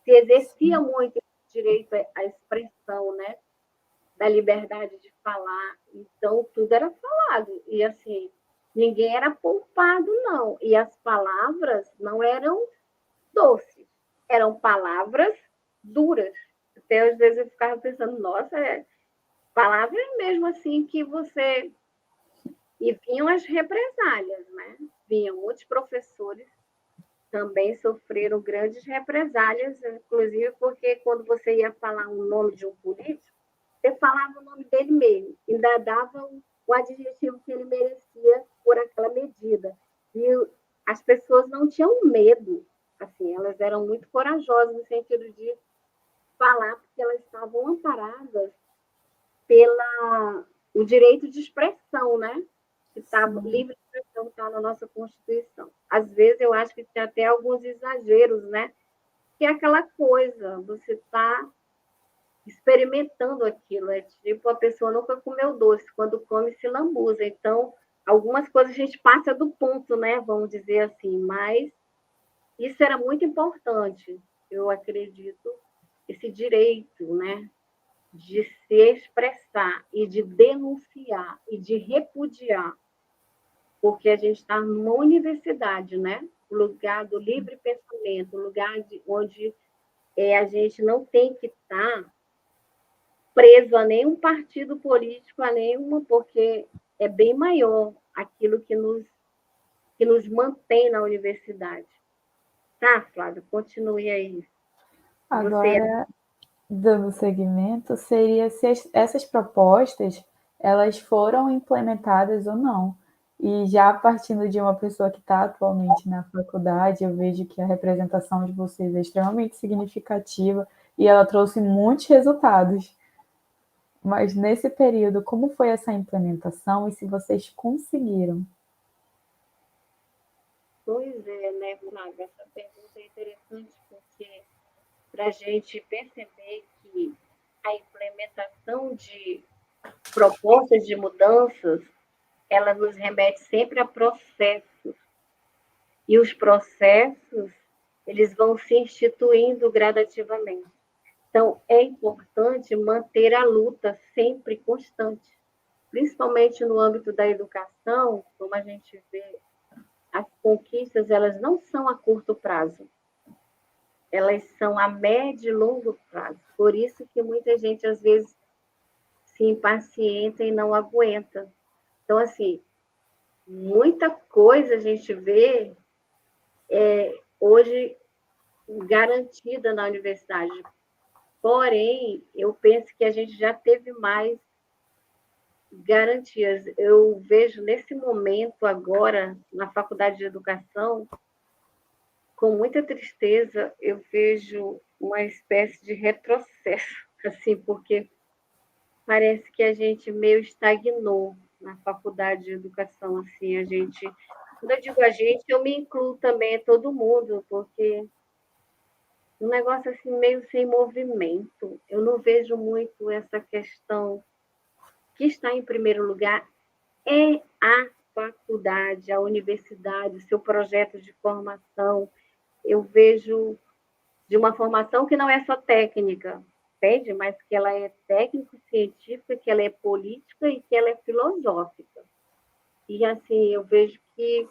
Se exercia muito o direito à expressão, né? Da liberdade de falar. Então, tudo era falado. E, assim, ninguém era poupado, não. E as palavras não eram doces, eram palavras duras. Até às vezes eu ficava pensando, nossa, palavras mesmo assim que você. E vinham as represálias, né? Vinham muitos professores também sofreram grandes represálias, inclusive porque quando você ia falar o nome de um político, você falava o nome dele mesmo, ainda dava o adjetivo que ele merecia por aquela medida. E as pessoas não tinham medo, assim, elas eram muito corajosas no sentido de falar, porque elas estavam amparadas pela o direito de expressão, né? Que está livre de expressão, está na nossa Constituição. Às vezes eu acho que tem até alguns exageros, né? Que é aquela coisa, você está experimentando aquilo, é tipo a pessoa nunca comeu doce, quando come se lambuza. Então, algumas coisas a gente passa do ponto, né? Vamos dizer assim, mas isso era muito importante, eu acredito, esse direito, né? De se expressar e de denunciar e de repudiar, porque a gente está numa universidade, né? o lugar do livre pensamento, o lugar onde a gente não tem que estar preso a nenhum partido político, a nenhuma, porque é bem maior aquilo que nos mantém na universidade. Tá, Flávia? Continue aí. Você Agora, dando seguimento, seria se essas propostas elas foram implementadas ou não. E já partindo de uma pessoa que está atualmente na faculdade, eu vejo que a representação de vocês é extremamente significativa e ela trouxe muitos resultados. Mas nesse período, como foi essa implementação e se vocês conseguiram? Pois é, né, Flávia? Essa pergunta é interessante porque para a gente perceber que a implementação de propostas de mudanças, ela nos remete sempre a processos. E os processos, eles vão se instituindo gradativamente. Então, é importante manter a luta sempre constante, principalmente no âmbito da educação, como a gente vê, as conquistas, elas não são a curto prazo, elas são a médio e longo prazo. Por isso que muita gente, às vezes, se impacienta e não aguenta. Então, assim, muita coisa a gente vê hoje garantida na universidade. Porém, eu penso que a gente já teve mais garantias. Eu vejo nesse momento agora, na Faculdade de Educação, com muita tristeza, eu vejo uma espécie de retrocesso, assim, porque parece que a gente meio estagnou na Faculdade de Educação, assim, a gente, quando eu digo a gente, eu me incluo também, todo mundo, porque um negócio assim meio sem movimento. Eu não vejo muito essa questão que está em primeiro lugar é a faculdade, a universidade, o seu projeto de formação. Eu vejo de uma formação que não é só técnica, entende? Mas que ela é técnico-científica, que ela é política e que ela é filosófica. E assim, eu vejo que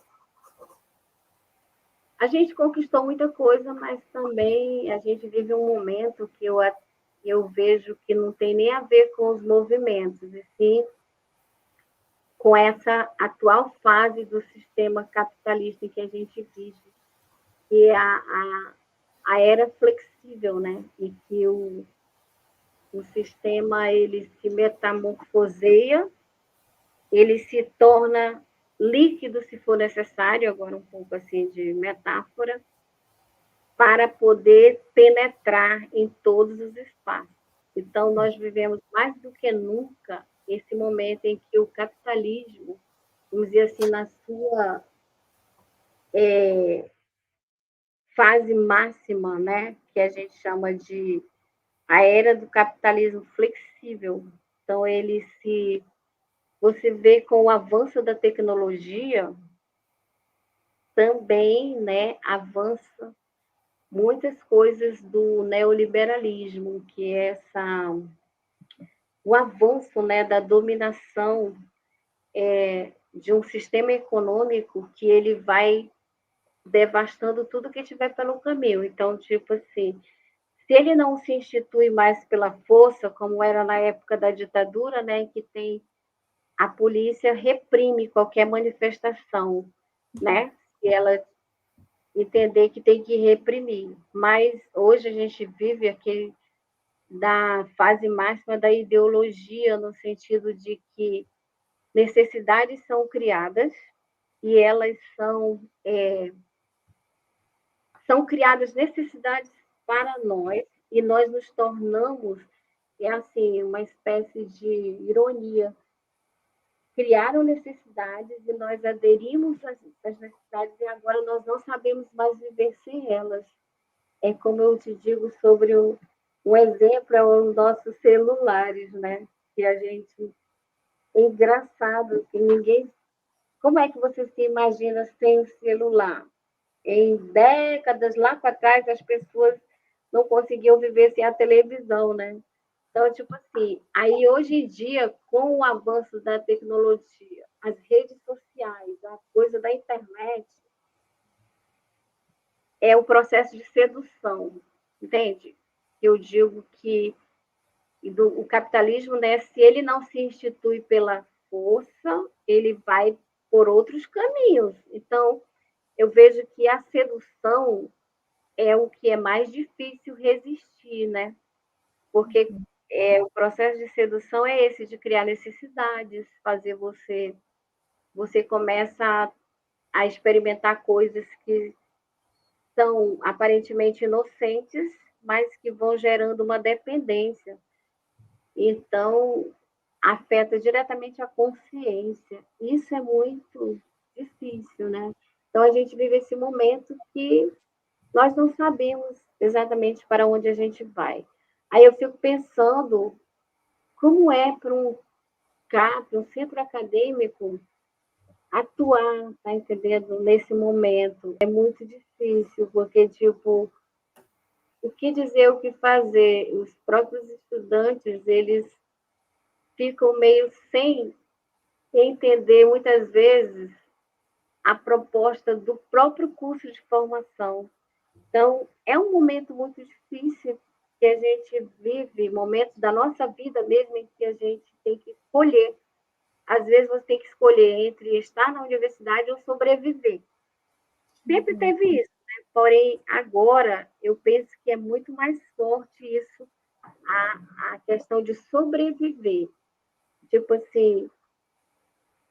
a gente conquistou muita coisa, mas também a gente vive um momento que eu vejo que não tem nem a ver com os movimentos, e sim com essa atual fase do sistema capitalista em que a gente vive, que é a era flexível, né? E que o sistema ele se metamorfoseia, ele se torna líquido se for necessário, agora um pouco assim de metáfora, para poder penetrar em todos os espaços. Então, nós vivemos mais do que nunca esse momento em que o capitalismo, vamos dizer assim, na sua fase máxima, né, que a gente chama de a era do capitalismo flexível. Então, você vê com o avanço da tecnologia, também, né, avança muitas coisas do neoliberalismo, que é o avanço, né, da dominação de um sistema econômico que ele vai devastando tudo que tiver pelo caminho. Então, tipo assim, se ele não se institui mais pela força, como era na época da ditadura, né, em que tem a polícia reprime qualquer manifestação, né? E ela entender que tem que reprimir. Mas hoje a gente vive aquele da fase máxima da ideologia, no sentido de que necessidades são criadas e elas são criadas necessidades para nós e nós nos tornamos, é assim, uma espécie de ironia. Criaram necessidades e nós aderimos às necessidades e agora nós não sabemos mais viver sem elas. É como eu te digo sobre um exemplo, é os nossos celulares, né? Que a gente é engraçado que ninguém. Como é que você se imagina sem o celular? Em décadas lá para trás, as pessoas não conseguiam viver sem a televisão, né? Então, tipo assim, aí hoje em dia, com o avanço da tecnologia, as redes sociais, a coisa da internet, é o processo de sedução, entende? Eu digo que o capitalismo, né, se ele não se institui pela força, ele vai por outros caminhos. Então, eu vejo que a sedução é o que é mais difícil resistir, né? Porque o processo de sedução é esse, de criar necessidades, fazer você começa a experimentar coisas que são aparentemente inocentes, mas que vão gerando uma dependência. Então, afeta diretamente a consciência. Isso é muito difícil, né? Então, a gente vive esse momento que nós não sabemos exatamente para onde a gente vai. Aí eu fico pensando como é para um CAP, um centro acadêmico, atuar, tá entendendo? Nesse momento. É muito difícil, porque, tipo, o que dizer, o que fazer? Os próprios estudantes, eles ficam meio sem entender, muitas vezes, a proposta do próprio curso de formação. Então, é um momento muito difícil que a gente vive, momentos da nossa vida mesmo em que a gente tem que escolher. Às vezes você tem que escolher entre estar na universidade ou sobreviver. Sempre teve isso, né? Porém, agora eu penso que é muito mais forte isso, a questão de sobreviver. Tipo assim,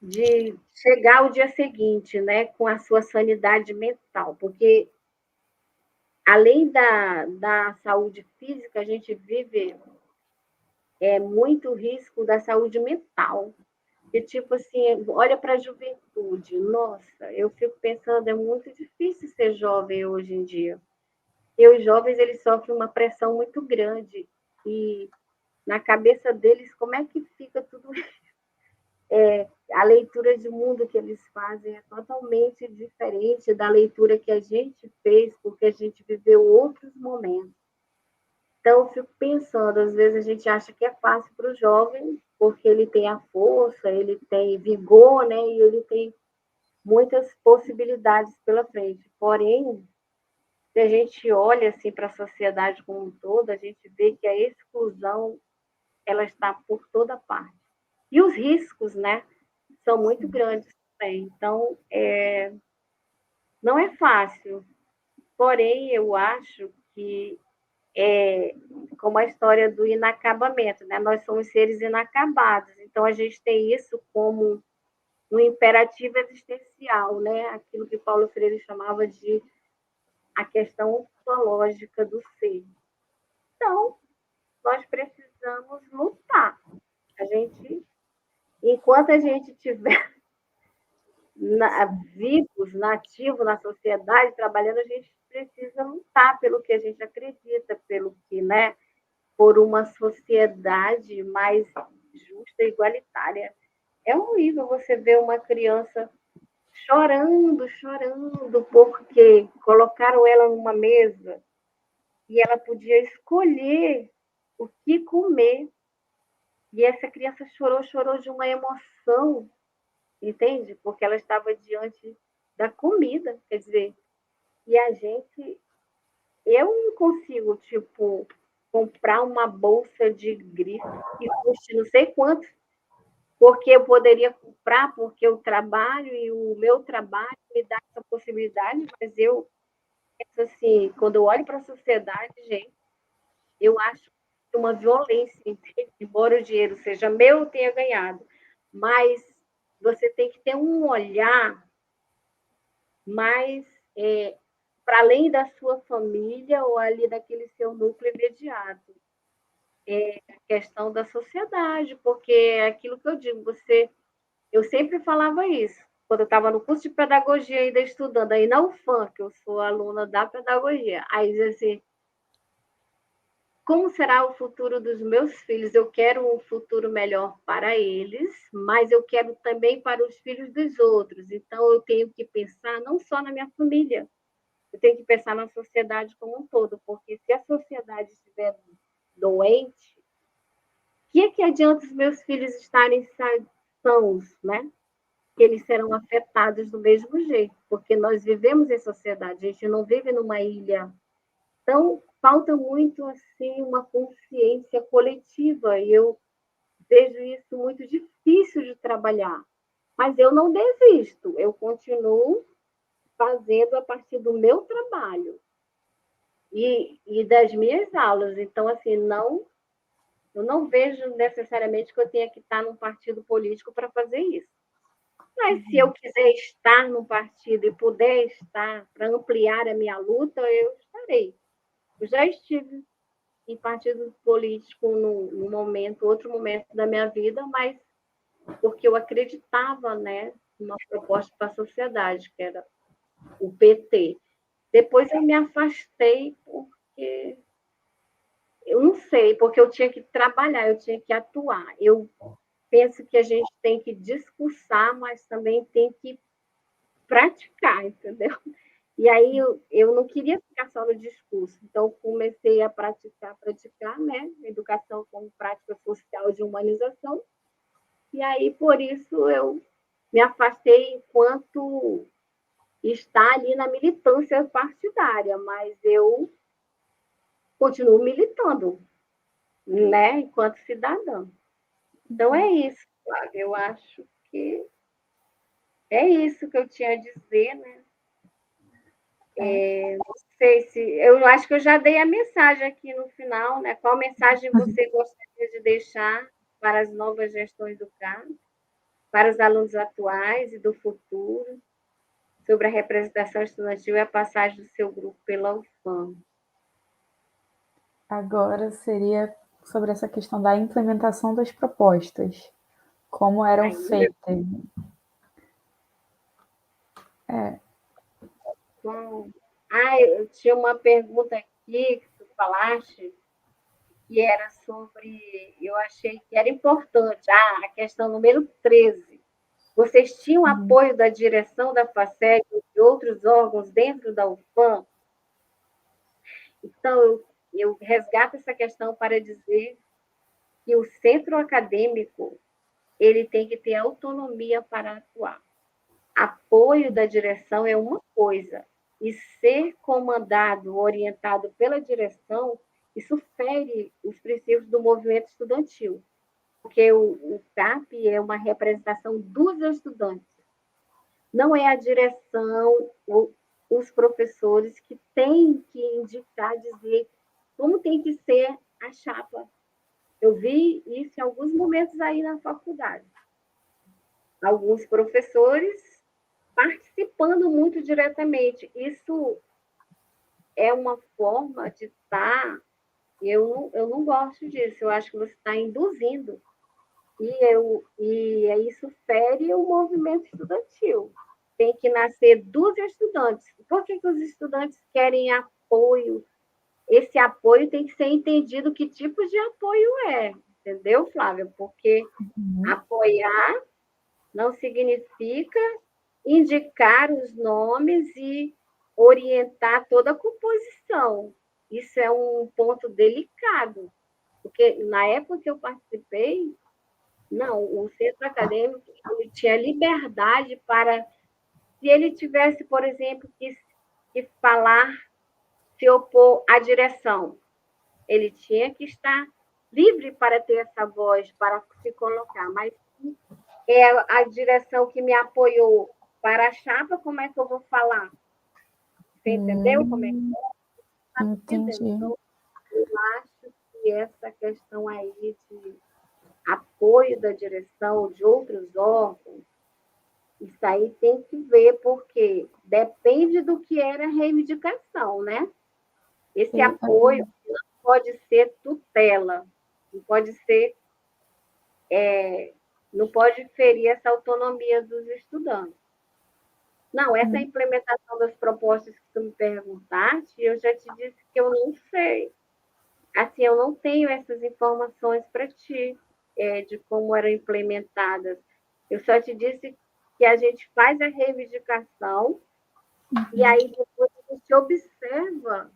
de chegar ao dia seguinte, né, com a sua sanidade mental, porque além da saúde física, a gente vive muito risco da saúde mental. E, tipo assim, olha para a juventude, nossa, eu fico pensando, é muito difícil ser jovem hoje em dia. E os jovens, eles sofrem uma pressão muito grande, e na cabeça deles, como é que fica tudo a leitura de mundo que eles fazem é totalmente diferente da leitura que a gente fez, porque a gente viveu outros momentos. Então, eu fico pensando, às vezes a gente acha que é fácil para o jovem, porque ele tem a força, ele tem vigor, né? E ele tem muitas possibilidades pela frente. Porém, se a gente olha assim para a sociedade como um todo, a gente vê que a exclusão ela está por toda parte. E os riscos, né, são muito grandes também. Então, não é fácil. Porém, eu acho que como a história do inacabamento, né? Nós somos seres inacabados, então a gente tem isso como um imperativo existencial, né? Aquilo que Paulo Freire chamava de a questão ontológica do ser. Então, nós precisamos lutar. A gente, enquanto a gente tiver vivos, nativos na sociedade, trabalhando, a gente precisa lutar pelo que a gente acredita, pelo que, né? Por uma sociedade mais justa e igualitária. É horrível você ver uma criança chorando, chorando, porque colocaram ela numa mesa e ela podia escolher o que comer. E essa criança chorou, chorou de uma emoção, entende? Porque ela estava diante da comida, quer dizer, e a gente, eu não consigo, tipo, comprar uma bolsa de grife que custe não sei quanto, porque eu poderia comprar, porque eu trabalho e o meu trabalho me dá essa possibilidade, mas eu, assim, quando eu olho para a sociedade, gente, eu acho uma violência, embora o dinheiro seja meu, eu tenha ganhado, mas você tem que ter um olhar mais para além da sua família ou ali daquele seu núcleo imediato. A questão da sociedade, porque é aquilo que eu digo, eu sempre falava isso, quando eu estava no curso de pedagogia ainda estudando, aí na UFAM, que eu sou aluna da pedagogia, aí dizia assim, como será o futuro dos meus filhos? Eu quero um futuro melhor para eles, mas eu quero também para os filhos dos outros. Então, eu tenho que pensar não só na minha família, eu tenho que pensar na sociedade como um todo, porque se a sociedade estiver doente, o que é que adianta os meus filhos estarem sãos, né? que eles serão afetados do mesmo jeito, porque nós vivemos em sociedade, a gente não vive numa ilha. Então, falta muito assim uma consciência coletiva, e eu vejo isso muito difícil de trabalhar. Mas eu não desisto, eu continuo fazendo a partir do meu trabalho e das minhas aulas. Então, assim, eu não vejo necessariamente que eu tenha que estar num partido político para fazer isso. Mas se eu quiser estar num partido e puder estar para ampliar a minha luta, eu estarei. Eu já estive em partido político num momento, outro momento da minha vida, mas porque eu acreditava, né, numa proposta para a sociedade, que era o PT. Depois eu me afastei porque eu não sei, porque eu tinha que trabalhar, eu tinha que atuar. Eu penso que a gente tem que discursar, mas também tem que praticar, entendeu? E aí eu não queria ficar só no discurso, então comecei a praticar, né? Educação como prática social de humanização, e aí por isso eu me afastei enquanto está ali na militância partidária, mas eu continuo militando, né? Enquanto cidadã. Então é isso, Flávia. Eu acho que é isso que eu tinha a dizer, né? Não sei se. Eu acho que eu já dei a mensagem aqui no final, né? Qual mensagem você gostaria de deixar para as novas gestões do CAD, para os alunos atuais e do futuro, sobre a representação estudantil e a passagem do seu grupo pela UFAM? Agora seria sobre essa questão da implementação das propostas, como eram Ainda? feitas. É, Bom. Ah, eu tinha uma pergunta aqui que tu falaste, que era sobre. Eu achei que era importante. Ah, a questão número 13. Vocês tinham apoio da direção da FACEG e de outros órgãos dentro da UFAM? Então, eu resgato essa questão para dizer que o centro acadêmico ele tem que ter autonomia para atuar. Apoio da direção é uma coisa, e ser comandado, orientado pela direção, isso fere os princípios do movimento estudantil, porque o CAP é uma representação dos estudantes. Não é a direção, os professores que têm que indicar, dizer como tem que ser a chapa. Eu vi isso em alguns momentos aí na faculdade. Alguns professores participando muito diretamente. Isso é uma forma de estar. Eu não gosto disso, eu acho que você está induzindo. E isso fere o movimento estudantil. Tem que nascer dos estudantes. Por que os estudantes querem apoio? Esse apoio tem que ser entendido que tipo de apoio é, entendeu, Flávia? Porque apoiar não significa indicar os nomes e orientar toda a composição. Isso é um ponto delicado, porque na época que eu participei, não, o centro acadêmico ele tinha liberdade para, se ele tivesse, por exemplo, que falar, se opor à direção, ele tinha que estar livre para ter essa voz, para se colocar, mas é a direção que me apoiou para a chapa, como é que eu vou falar? Você entendeu como é que está entendendo? entendi. Então, eu acho que essa questão aí de apoio da direção, de outros órgãos, isso aí tem que ver, porque depende do que era a reivindicação, né? Esse Eu, apoio não pode ser tutela, não pode ser, não pode ferir essa autonomia dos estudantes. Não, essa implementação das propostas que tu me perguntaste, eu já te disse que eu não sei. Assim, eu não tenho essas informações para ti, de como eram implementadas. Eu só te disse que a gente faz a reivindicação e aí depois a gente observa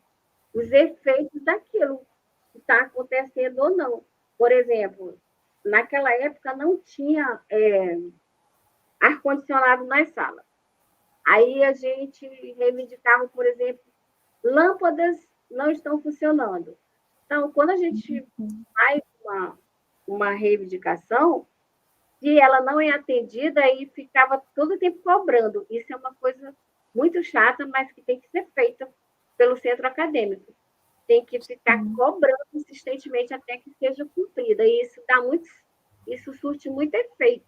os efeitos daquilo que está acontecendo ou não. Por exemplo, naquela época não tinha ar-condicionado nas salas. Aí a gente reivindicava, por exemplo, lâmpadas não estão funcionando. Então, quando a gente faz uma reivindicação, se ela não é atendida, aí ficava todo o tempo cobrando. Isso é uma coisa muito chata, mas que tem que ser feita pelo centro acadêmico. Tem que ficar cobrando insistentemente até que seja cumprida. E isso surte muito efeito,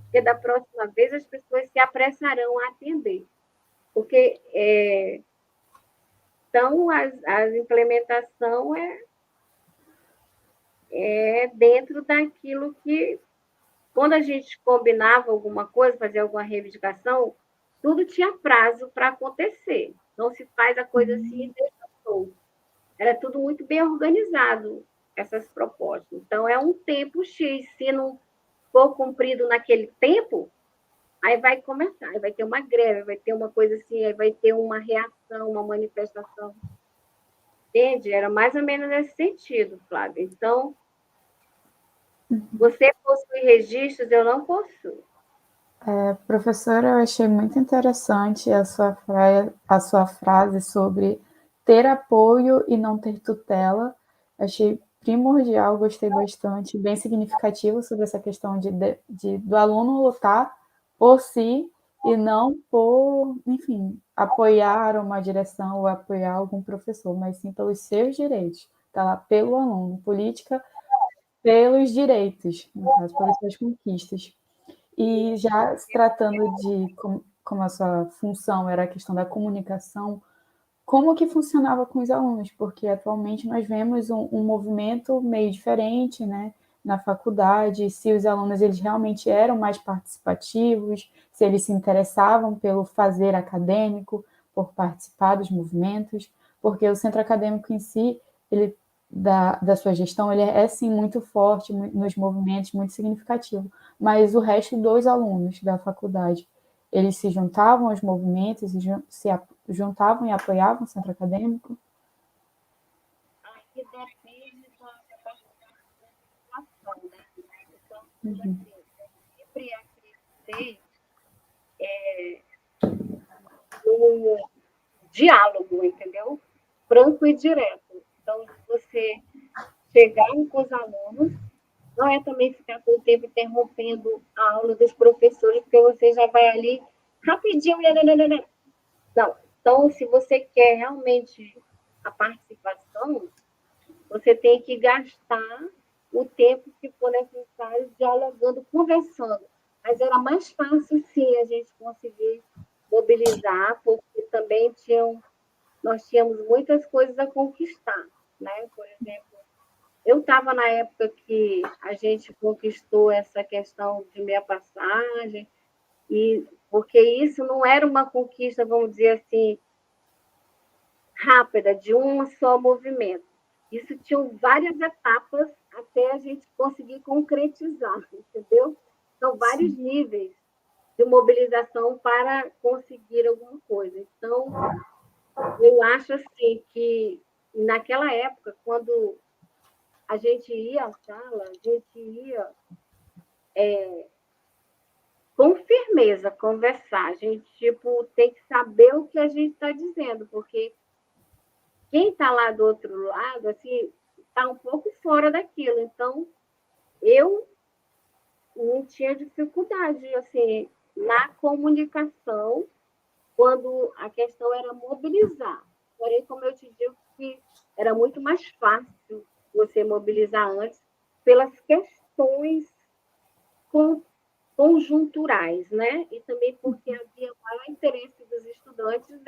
porque da próxima vez as pessoas se apressarão a atender. Porque então a implementação é dentro daquilo que, quando a gente combinava alguma coisa, fazia alguma reivindicação, tudo tinha prazo para acontecer. Não se faz a coisa assim e deixa solto. Era tudo muito bem organizado, essas propostas. Então, é um tempo X. Se não for cumprido naquele tempo, aí vai começar, aí vai ter uma greve, vai ter uma coisa assim, aí vai ter uma reação, uma manifestação. Entende? Era mais ou menos nesse sentido, Flávia. Então, você possui registros, eu não possuo. Professora, eu achei muito interessante a sua frase sobre ter apoio e não ter tutela. Achei primordial, gostei bastante, bem significativo sobre essa questão do aluno lutar por si e não por, enfim, apoiar uma direção ou apoiar algum professor, mas sim pelos seus direitos. Está lá pelo aluno. Política pelos direitos, no caso, pelas suas conquistas. E já se tratando de como a sua função era a questão da comunicação, como que funcionava com os alunos? Porque atualmente nós vemos um movimento meio diferente, né, na faculdade, se os alunos eles realmente eram mais participativos, se eles se interessavam pelo fazer acadêmico, por participar dos movimentos, porque o centro acadêmico em si, ele da sua gestão, ele é sim muito forte nos movimentos, muito significativo, mas o resto dos alunos da faculdade, eles se juntavam aos movimentos e se juntavam e apoiavam o centro acadêmico? Aí depende da participação, né? Então, assim, sempre acreditei no diálogo, entendeu? Franco e direto. Então, você chegar com os alunos, não é também ficar todo o tempo interrompendo a aula dos professores, porque você já vai ali rapidinho. Não. Então, se você quer realmente a participação, você tem que gastar o tempo que for necessário dialogando, conversando. Mas era mais fácil, sim, a gente conseguir mobilizar, porque também nós tínhamos muitas coisas a conquistar, né? Por exemplo, eu estava na época que a gente conquistou essa questão de meia passagem, e porque isso não era uma conquista, vamos dizer assim, rápida, de um só movimento. Isso tinham várias etapas até a gente conseguir concretizar, entendeu? São vários Sim. níveis de mobilização para conseguir alguma coisa. Então, eu acho assim que naquela época, quando a gente ia à sala, a gente ia com firmeza conversar. A gente tipo tem que saber o que a gente está dizendo, porque quem está lá do outro lado, assim, está um pouco fora daquilo. Então, eu não tinha dificuldade, assim, na comunicação, quando a questão era mobilizar. Porém, como eu te digo, que era muito mais fácil você mobilizar antes pelas questões conjunturais, né? E também porque havia maior interesse dos estudantes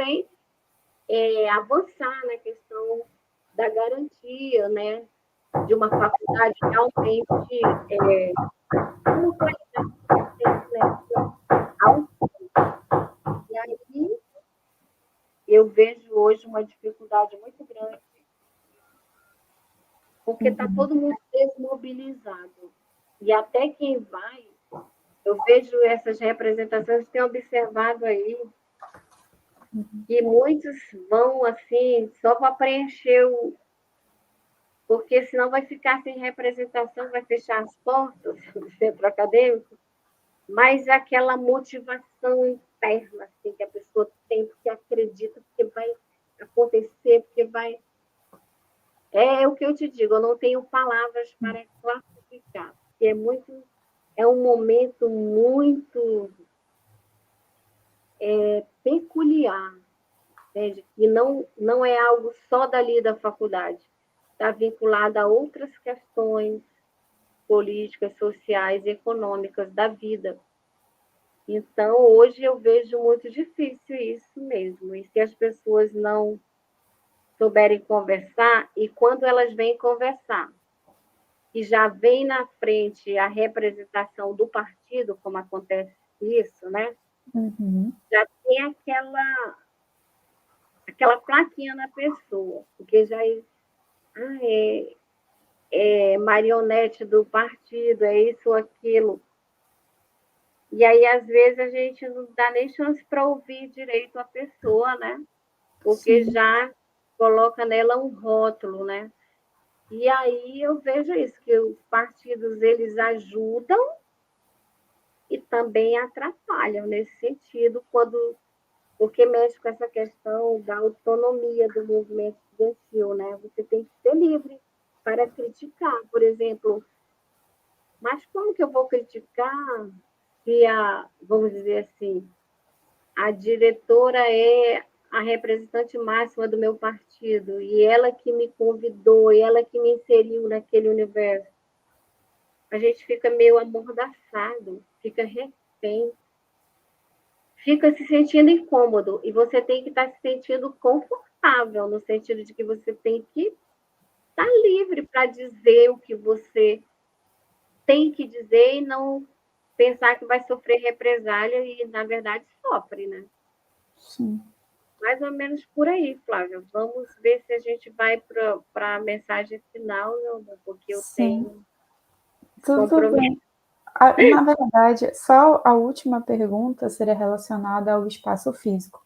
em avançar na questão da garantia, né? De uma faculdade realmente com qualidade, né? E aí eu vejo hoje uma dificuldade muito grande, porque está todo mundo desmobilizado. E até quem vai, eu vejo essas representações, tenho observado aí, que muitos vão assim, só para preencher o. Porque senão vai ficar sem representação, vai fechar as portas do centro acadêmico. mas aquela motivação interna assim, que a pessoa tem, porque acredita, porque vai acontecer, porque vai. É o que eu te digo, eu não tenho palavras para classificar, porque é um momento muito peculiar, entende? E não é algo só dali da faculdade, está vinculado a outras questões políticas, sociais e econômicas da vida. Então, hoje eu vejo muito difícil isso mesmo. E se as pessoas não souberem conversar, e quando elas vêm conversar, e já vem na frente a representação do partido, como acontece isso, né? Uhum. Já tem aquela plaquinha na pessoa, porque já é marionete do partido, é isso ou aquilo. E aí, às vezes, a gente não dá nem chance para ouvir direito a pessoa, né? Porque Sim. já coloca nela um rótulo, né? E aí eu vejo isso, que os partidos, eles ajudam e também atrapalham nesse sentido, porque mexe com essa questão da autonomia do movimento estudantil, né? Você tem que ser livre para criticar, por exemplo, mas como que eu vou criticar se vamos dizer assim, a diretora é a representante máxima do meu partido e ela que me convidou, e ela que me inseriu naquele universo? A gente fica meio amordaçado, fica refém, fica se sentindo incômodo, e você tem que estar se sentindo confortável, no sentido de que você tem que estar livre para dizer o que você tem que dizer e não pensar que vai sofrer represália e, na verdade, sofre, né? Sim. Mais ou menos por aí, Flávia. Vamos ver se a gente vai para a mensagem final, não, porque eu Sim. tenho Tudo compromisso. bem. Na verdade, só a última pergunta seria relacionada ao espaço físico,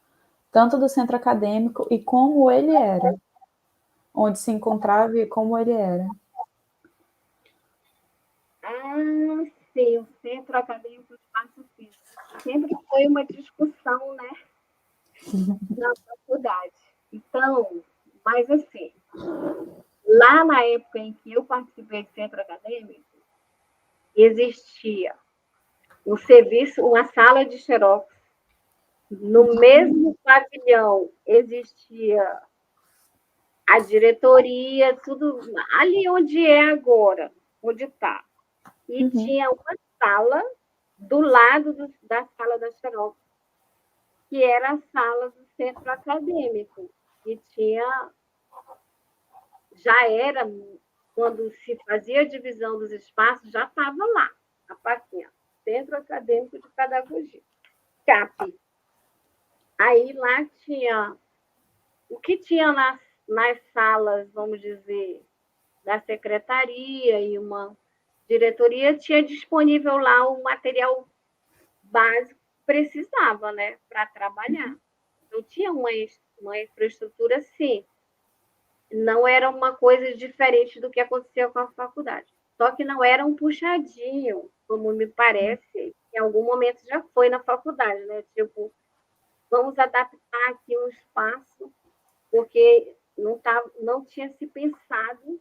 tanto do centro acadêmico e como ele era, onde se encontrava e como ele era. Ah, sim, o Centro Acadêmico Espaço Físico. Sempre foi uma discussão, né, na faculdade. Então, mas assim, lá na época em que eu participei do centro acadêmico, existia um serviço, uma sala de xerox. No mesmo pavilhão existia a diretoria, tudo ali onde é agora, onde está. E Uhum. tinha uma sala do lado da sala da xerox, que era a sala do centro acadêmico, que tinha, já era, quando se fazia a divisão dos espaços, já estava lá, a plaquinha, Centro Acadêmico de Pedagogia, CAP. Aí lá tinha, o que tinha nas salas, vamos dizer, da secretaria e uma diretoria, tinha disponível lá o material básico que precisava, né, para trabalhar. Então, tinha uma infraestrutura, sim. Não era uma coisa diferente do que aconteceu com a faculdade. Só que não era um puxadinho, como me parece, em algum momento já foi na faculdade, né? Tipo, vamos adaptar aqui um espaço, porque não tinha se pensado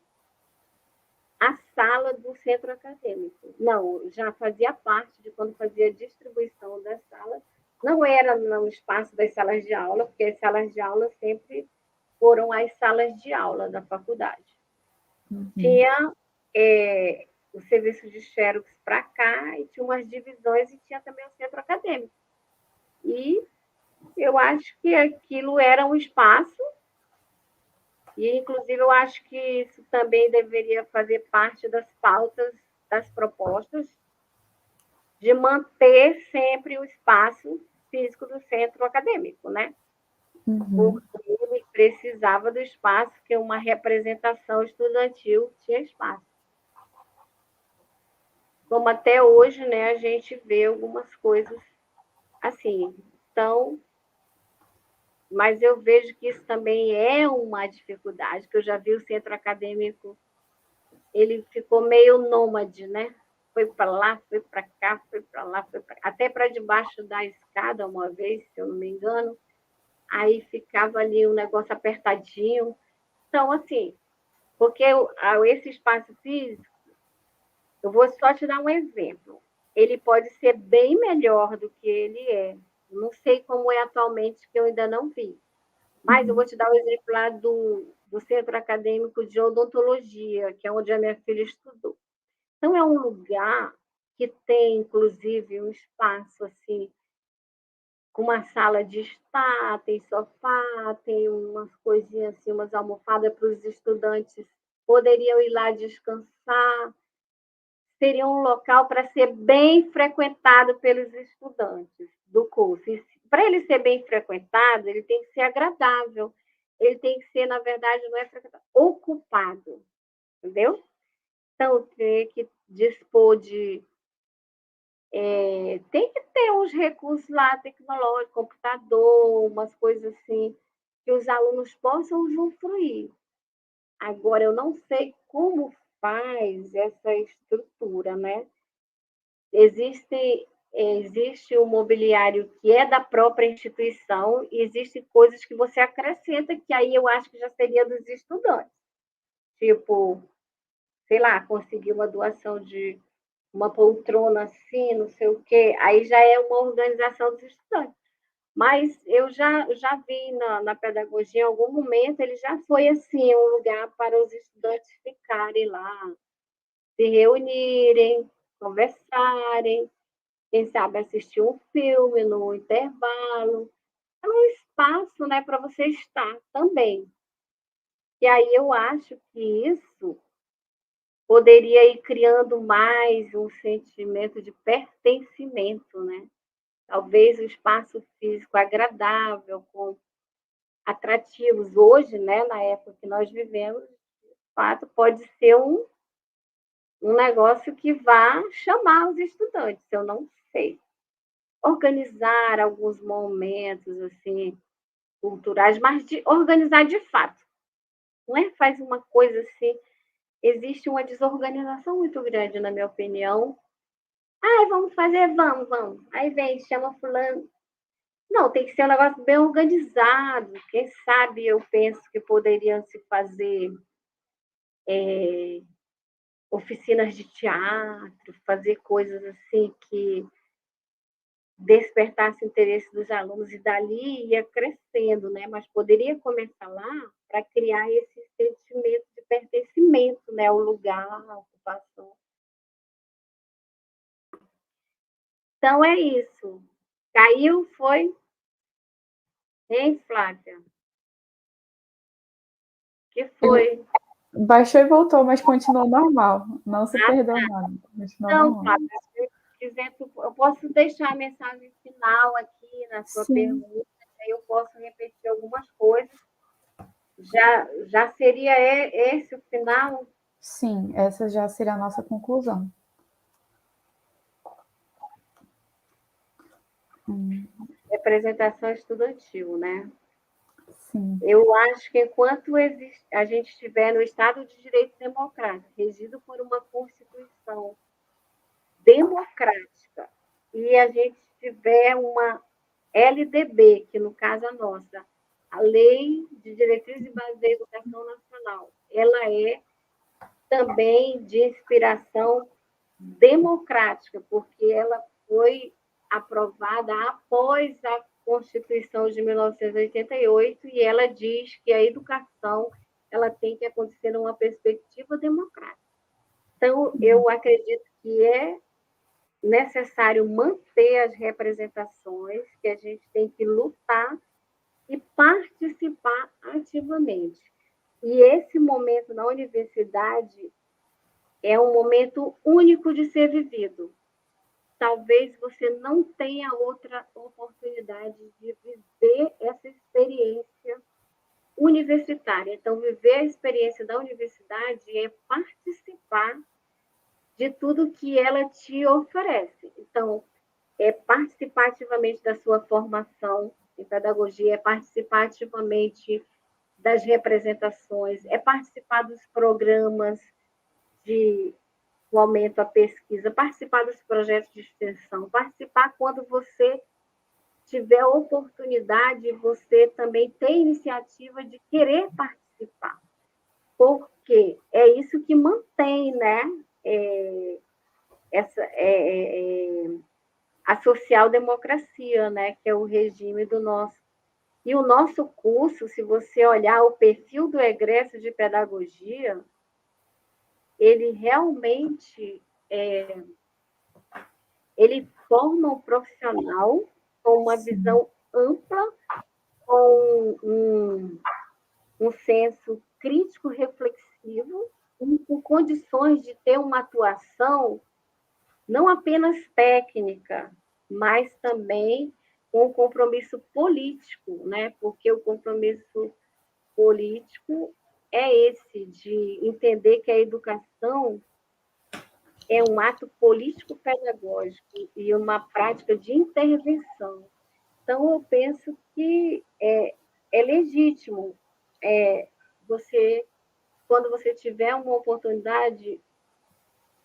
a sala do centro acadêmico. Não, já fazia parte de quando fazia a distribuição das salas. Não era no espaço das salas de aula, porque as salas de aula sempre foram as salas de aula da faculdade. Uhum. Tinha o serviço de xerox para cá, e tinha umas divisões, e tinha também o centro acadêmico. E eu acho que aquilo era um espaço, e inclusive eu acho que isso também deveria fazer parte das pautas, das propostas, de manter sempre o espaço físico do centro acadêmico, né? Uhum. Porque ele precisava do espaço, que uma representação estudantil tinha espaço. Como até hoje, né, a gente vê algumas coisas assim. Então, mas eu vejo que isso também é uma dificuldade, que eu já vi o centro acadêmico, ele ficou meio nômade, né? foi para lá, foi para cá, foi para lá, foi pra... até para debaixo da escada uma vez, se eu não me engano. Aí ficava ali um negócio apertadinho. Então, assim, porque esse espaço físico, eu vou só te dar um exemplo. Ele pode ser bem melhor do que ele é. Não sei como é atualmente, que eu ainda não vi. Mas eu vou te dar um exemplo lá do Centro Acadêmico de Odontologia, que é onde a minha filha estudou. Então, é um lugar que tem, inclusive, um espaço assim, com uma sala de estar, tem sofá, tem umas coisinhas assim, umas almofadas para os estudantes poderiam ir lá descansar. Seria um local para ser bem frequentado pelos estudantes do curso. Para ele ser bem frequentado, ele tem que ser agradável. Ele tem que ser, na verdade, não é frequentado, ocupado, entendeu? Então, tem que dispor de tem que ter uns recursos lá tecnológicos, computador, umas coisas assim, que os alunos possam usufruir. Agora, eu não sei como faz essa estrutura, né? Existe o mobiliário que é da própria instituição e existem coisas que você acrescenta, que aí eu acho que já seria dos estudantes. Tipo, sei lá, conseguir uma doação de uma poltrona assim, não sei o quê, aí já é uma organização dos estudantes. Mas eu já vi na pedagogia, em algum momento, ele já foi assim, um lugar para os estudantes ficarem lá, se reunirem, conversarem, quem sabe assistir um filme no intervalo. É um espaço, né, para você estar também. E aí eu acho que isso poderia ir criando mais um sentimento de pertencimento, né? Talvez o espaço físico agradável, com atrativos. Hoje, né, na época que nós vivemos, de fato, pode ser um negócio que vá chamar os estudantes, eu não sei. Organizar alguns momentos assim culturais, mas de organizar de fato. Não é faz uma coisa assim. Existe uma desorganização muito grande, na minha opinião. Ai, vamos fazer, vamos, vamos. Aí vem, chama fulano. Não, tem que ser um negócio bem organizado. Quem sabe eu penso que poderiam se fazer oficinas de teatro, fazer coisas assim que despertasse o interesse dos alunos e dali ia crescendo, né? Mas poderia começar lá para criar esse sentimento de pertencimento, né? O lugar, a ocupação. Então é isso. Caiu, foi? Hein, Flávia? Que foi? Baixou e voltou, mas continuou normal. Não se Ah, perdeu nada. Continuou não, normal. Flávia, se quiser, eu posso deixar a mensagem final aqui na sua Sim, pergunta, aí eu posso repetir algumas coisas. Já seria esse o final? sim, essa já seria a nossa conclusão. Representação estudantil, né? Sim. Eu acho que enquanto a gente estiver no Estado de Direito Democrático, regido por uma Constituição democrática, e a gente tiver uma LDB, que no caso é a nossa, a Lei de Diretrizes e Bases da Educação Nacional, ela é também de inspiração democrática, porque ela foi aprovada após a Constituição de 1988 e ela diz que a educação ela tem que acontecer numa perspectiva democrática. Então, eu acredito que é necessário manter as representações, que a gente tem que lutar e participar ativamente. E esse momento na universidade é um momento único de ser vivido. Talvez você não tenha outra oportunidade de viver essa experiência universitária. Então, viver a experiência da universidade é participar de tudo que ela te oferece. Então, é participar ativamente da sua formação em pedagogia, é participar ativamente das representações, é participar dos programas de fomento à pesquisa, participar dos projetos de extensão, participar quando você tiver oportunidade, você também tem iniciativa de querer participar, porque é isso que mantém, né, a social-democracia, né, que é o regime do nosso. E o nosso curso, se você olhar o perfil do egresso de pedagogia, ele realmente ele forma um profissional com uma visão ampla, com um senso crítico reflexivo, com condições de ter uma atuação não apenas técnica, mas também com um compromisso político, né? Porque o compromisso político é esse, de entender que a educação é um ato político-pedagógico e uma prática de intervenção. Então, eu penso que é legítimo você, quando você tiver uma oportunidade,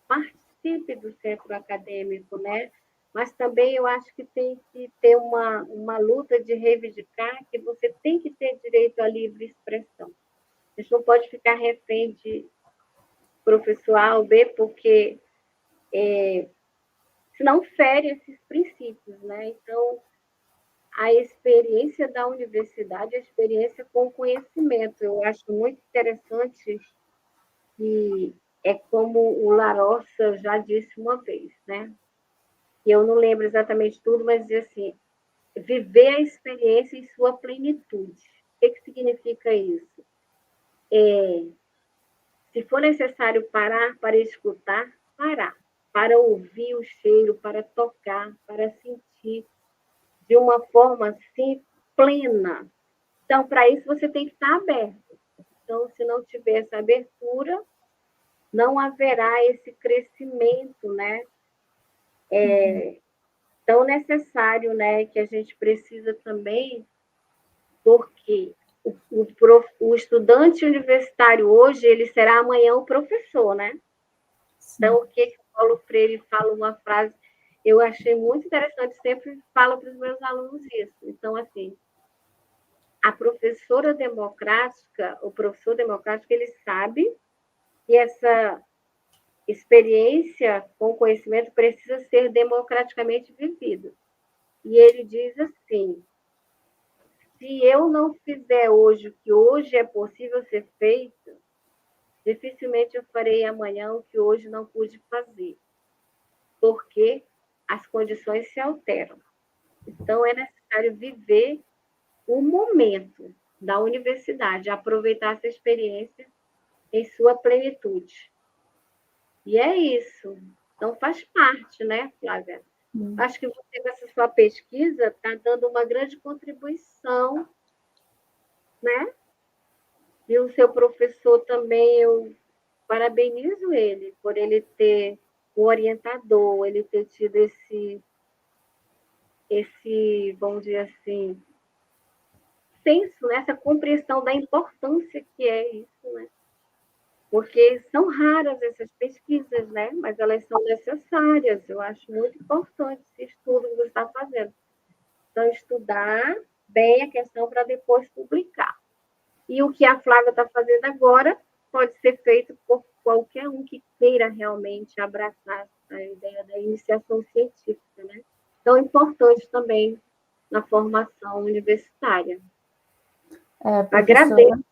participe do centro acadêmico, né? Mas também eu acho que tem que ter uma luta de reivindicar que você tem que ter direito à livre expressão. A gente não pode ficar refém de professor A ou B, porque senão fere esses princípios, né? Então, a experiência da universidade, a experiência com o conhecimento. Eu acho muito interessante que é como o Larossa já disse uma vez, né? E eu não lembro exatamente tudo, mas diz assim, viver a experiência em sua plenitude. O que significa isso? Se for necessário parar para escutar, parar. Para ouvir o cheiro, para tocar, para sentir de uma forma assim plena. Então, para isso, você tem que estar aberto. Então, se não tiver essa abertura, não haverá esse crescimento, né? Tão necessário, né? Que a gente precisa também, porque o estudante universitário hoje, ele será amanhã o professor, né? Então, o que o Paulo Freire fala uma frase, eu achei muito interessante, sempre falo para os meus alunos isso. Então, assim, a professora democrática, o professor democrático, ele sabe que essa experiência com conhecimento precisa ser democraticamente vivida. E ele diz assim, se eu não fizer hoje o que hoje é possível ser feito, dificilmente eu farei amanhã o que hoje não pude fazer, porque as condições se alteram. Então, é necessário viver o momento da universidade, aproveitar essa experiência em sua plenitude. E é isso. Então, faz parte, né, Flávia? Acho que você, com essa sua pesquisa, está dando uma grande contribuição, né? E o seu professor também, eu parabenizo ele por ele ter o orientador, ele ter tido vamos dizer assim, senso, né? Essa compreensão da importância que é isso, né? Porque são raras essas pesquisas, né? Mas elas são necessárias. Eu acho muito importante esse estudo que você está fazendo. Então, estudar bem a questão para depois publicar. E o que a Flávia está fazendo agora pode ser feito por qualquer um que queira realmente abraçar a ideia da iniciação científica, né? Então, é importante também na formação universitária. Agradeço.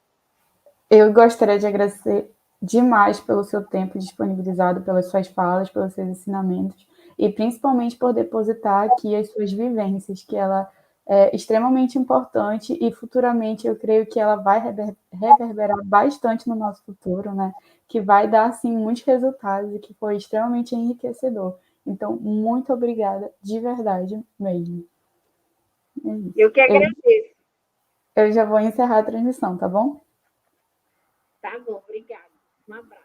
Eu gostaria de agradecer demais pelo seu tempo disponibilizado, pelas suas falas, pelos seus ensinamentos e principalmente por depositar aqui as suas vivências, que ela é extremamente importante e futuramente eu creio que ela vai reverberar bastante no nosso futuro, né? Que vai dar, assim, muitos resultados e que foi extremamente enriquecedor. Então, muito obrigada, de verdade mesmo. Eu que agradeço. Eu já vou encerrar a transmissão, tá bom? Tá bom, obrigada. Um abraço.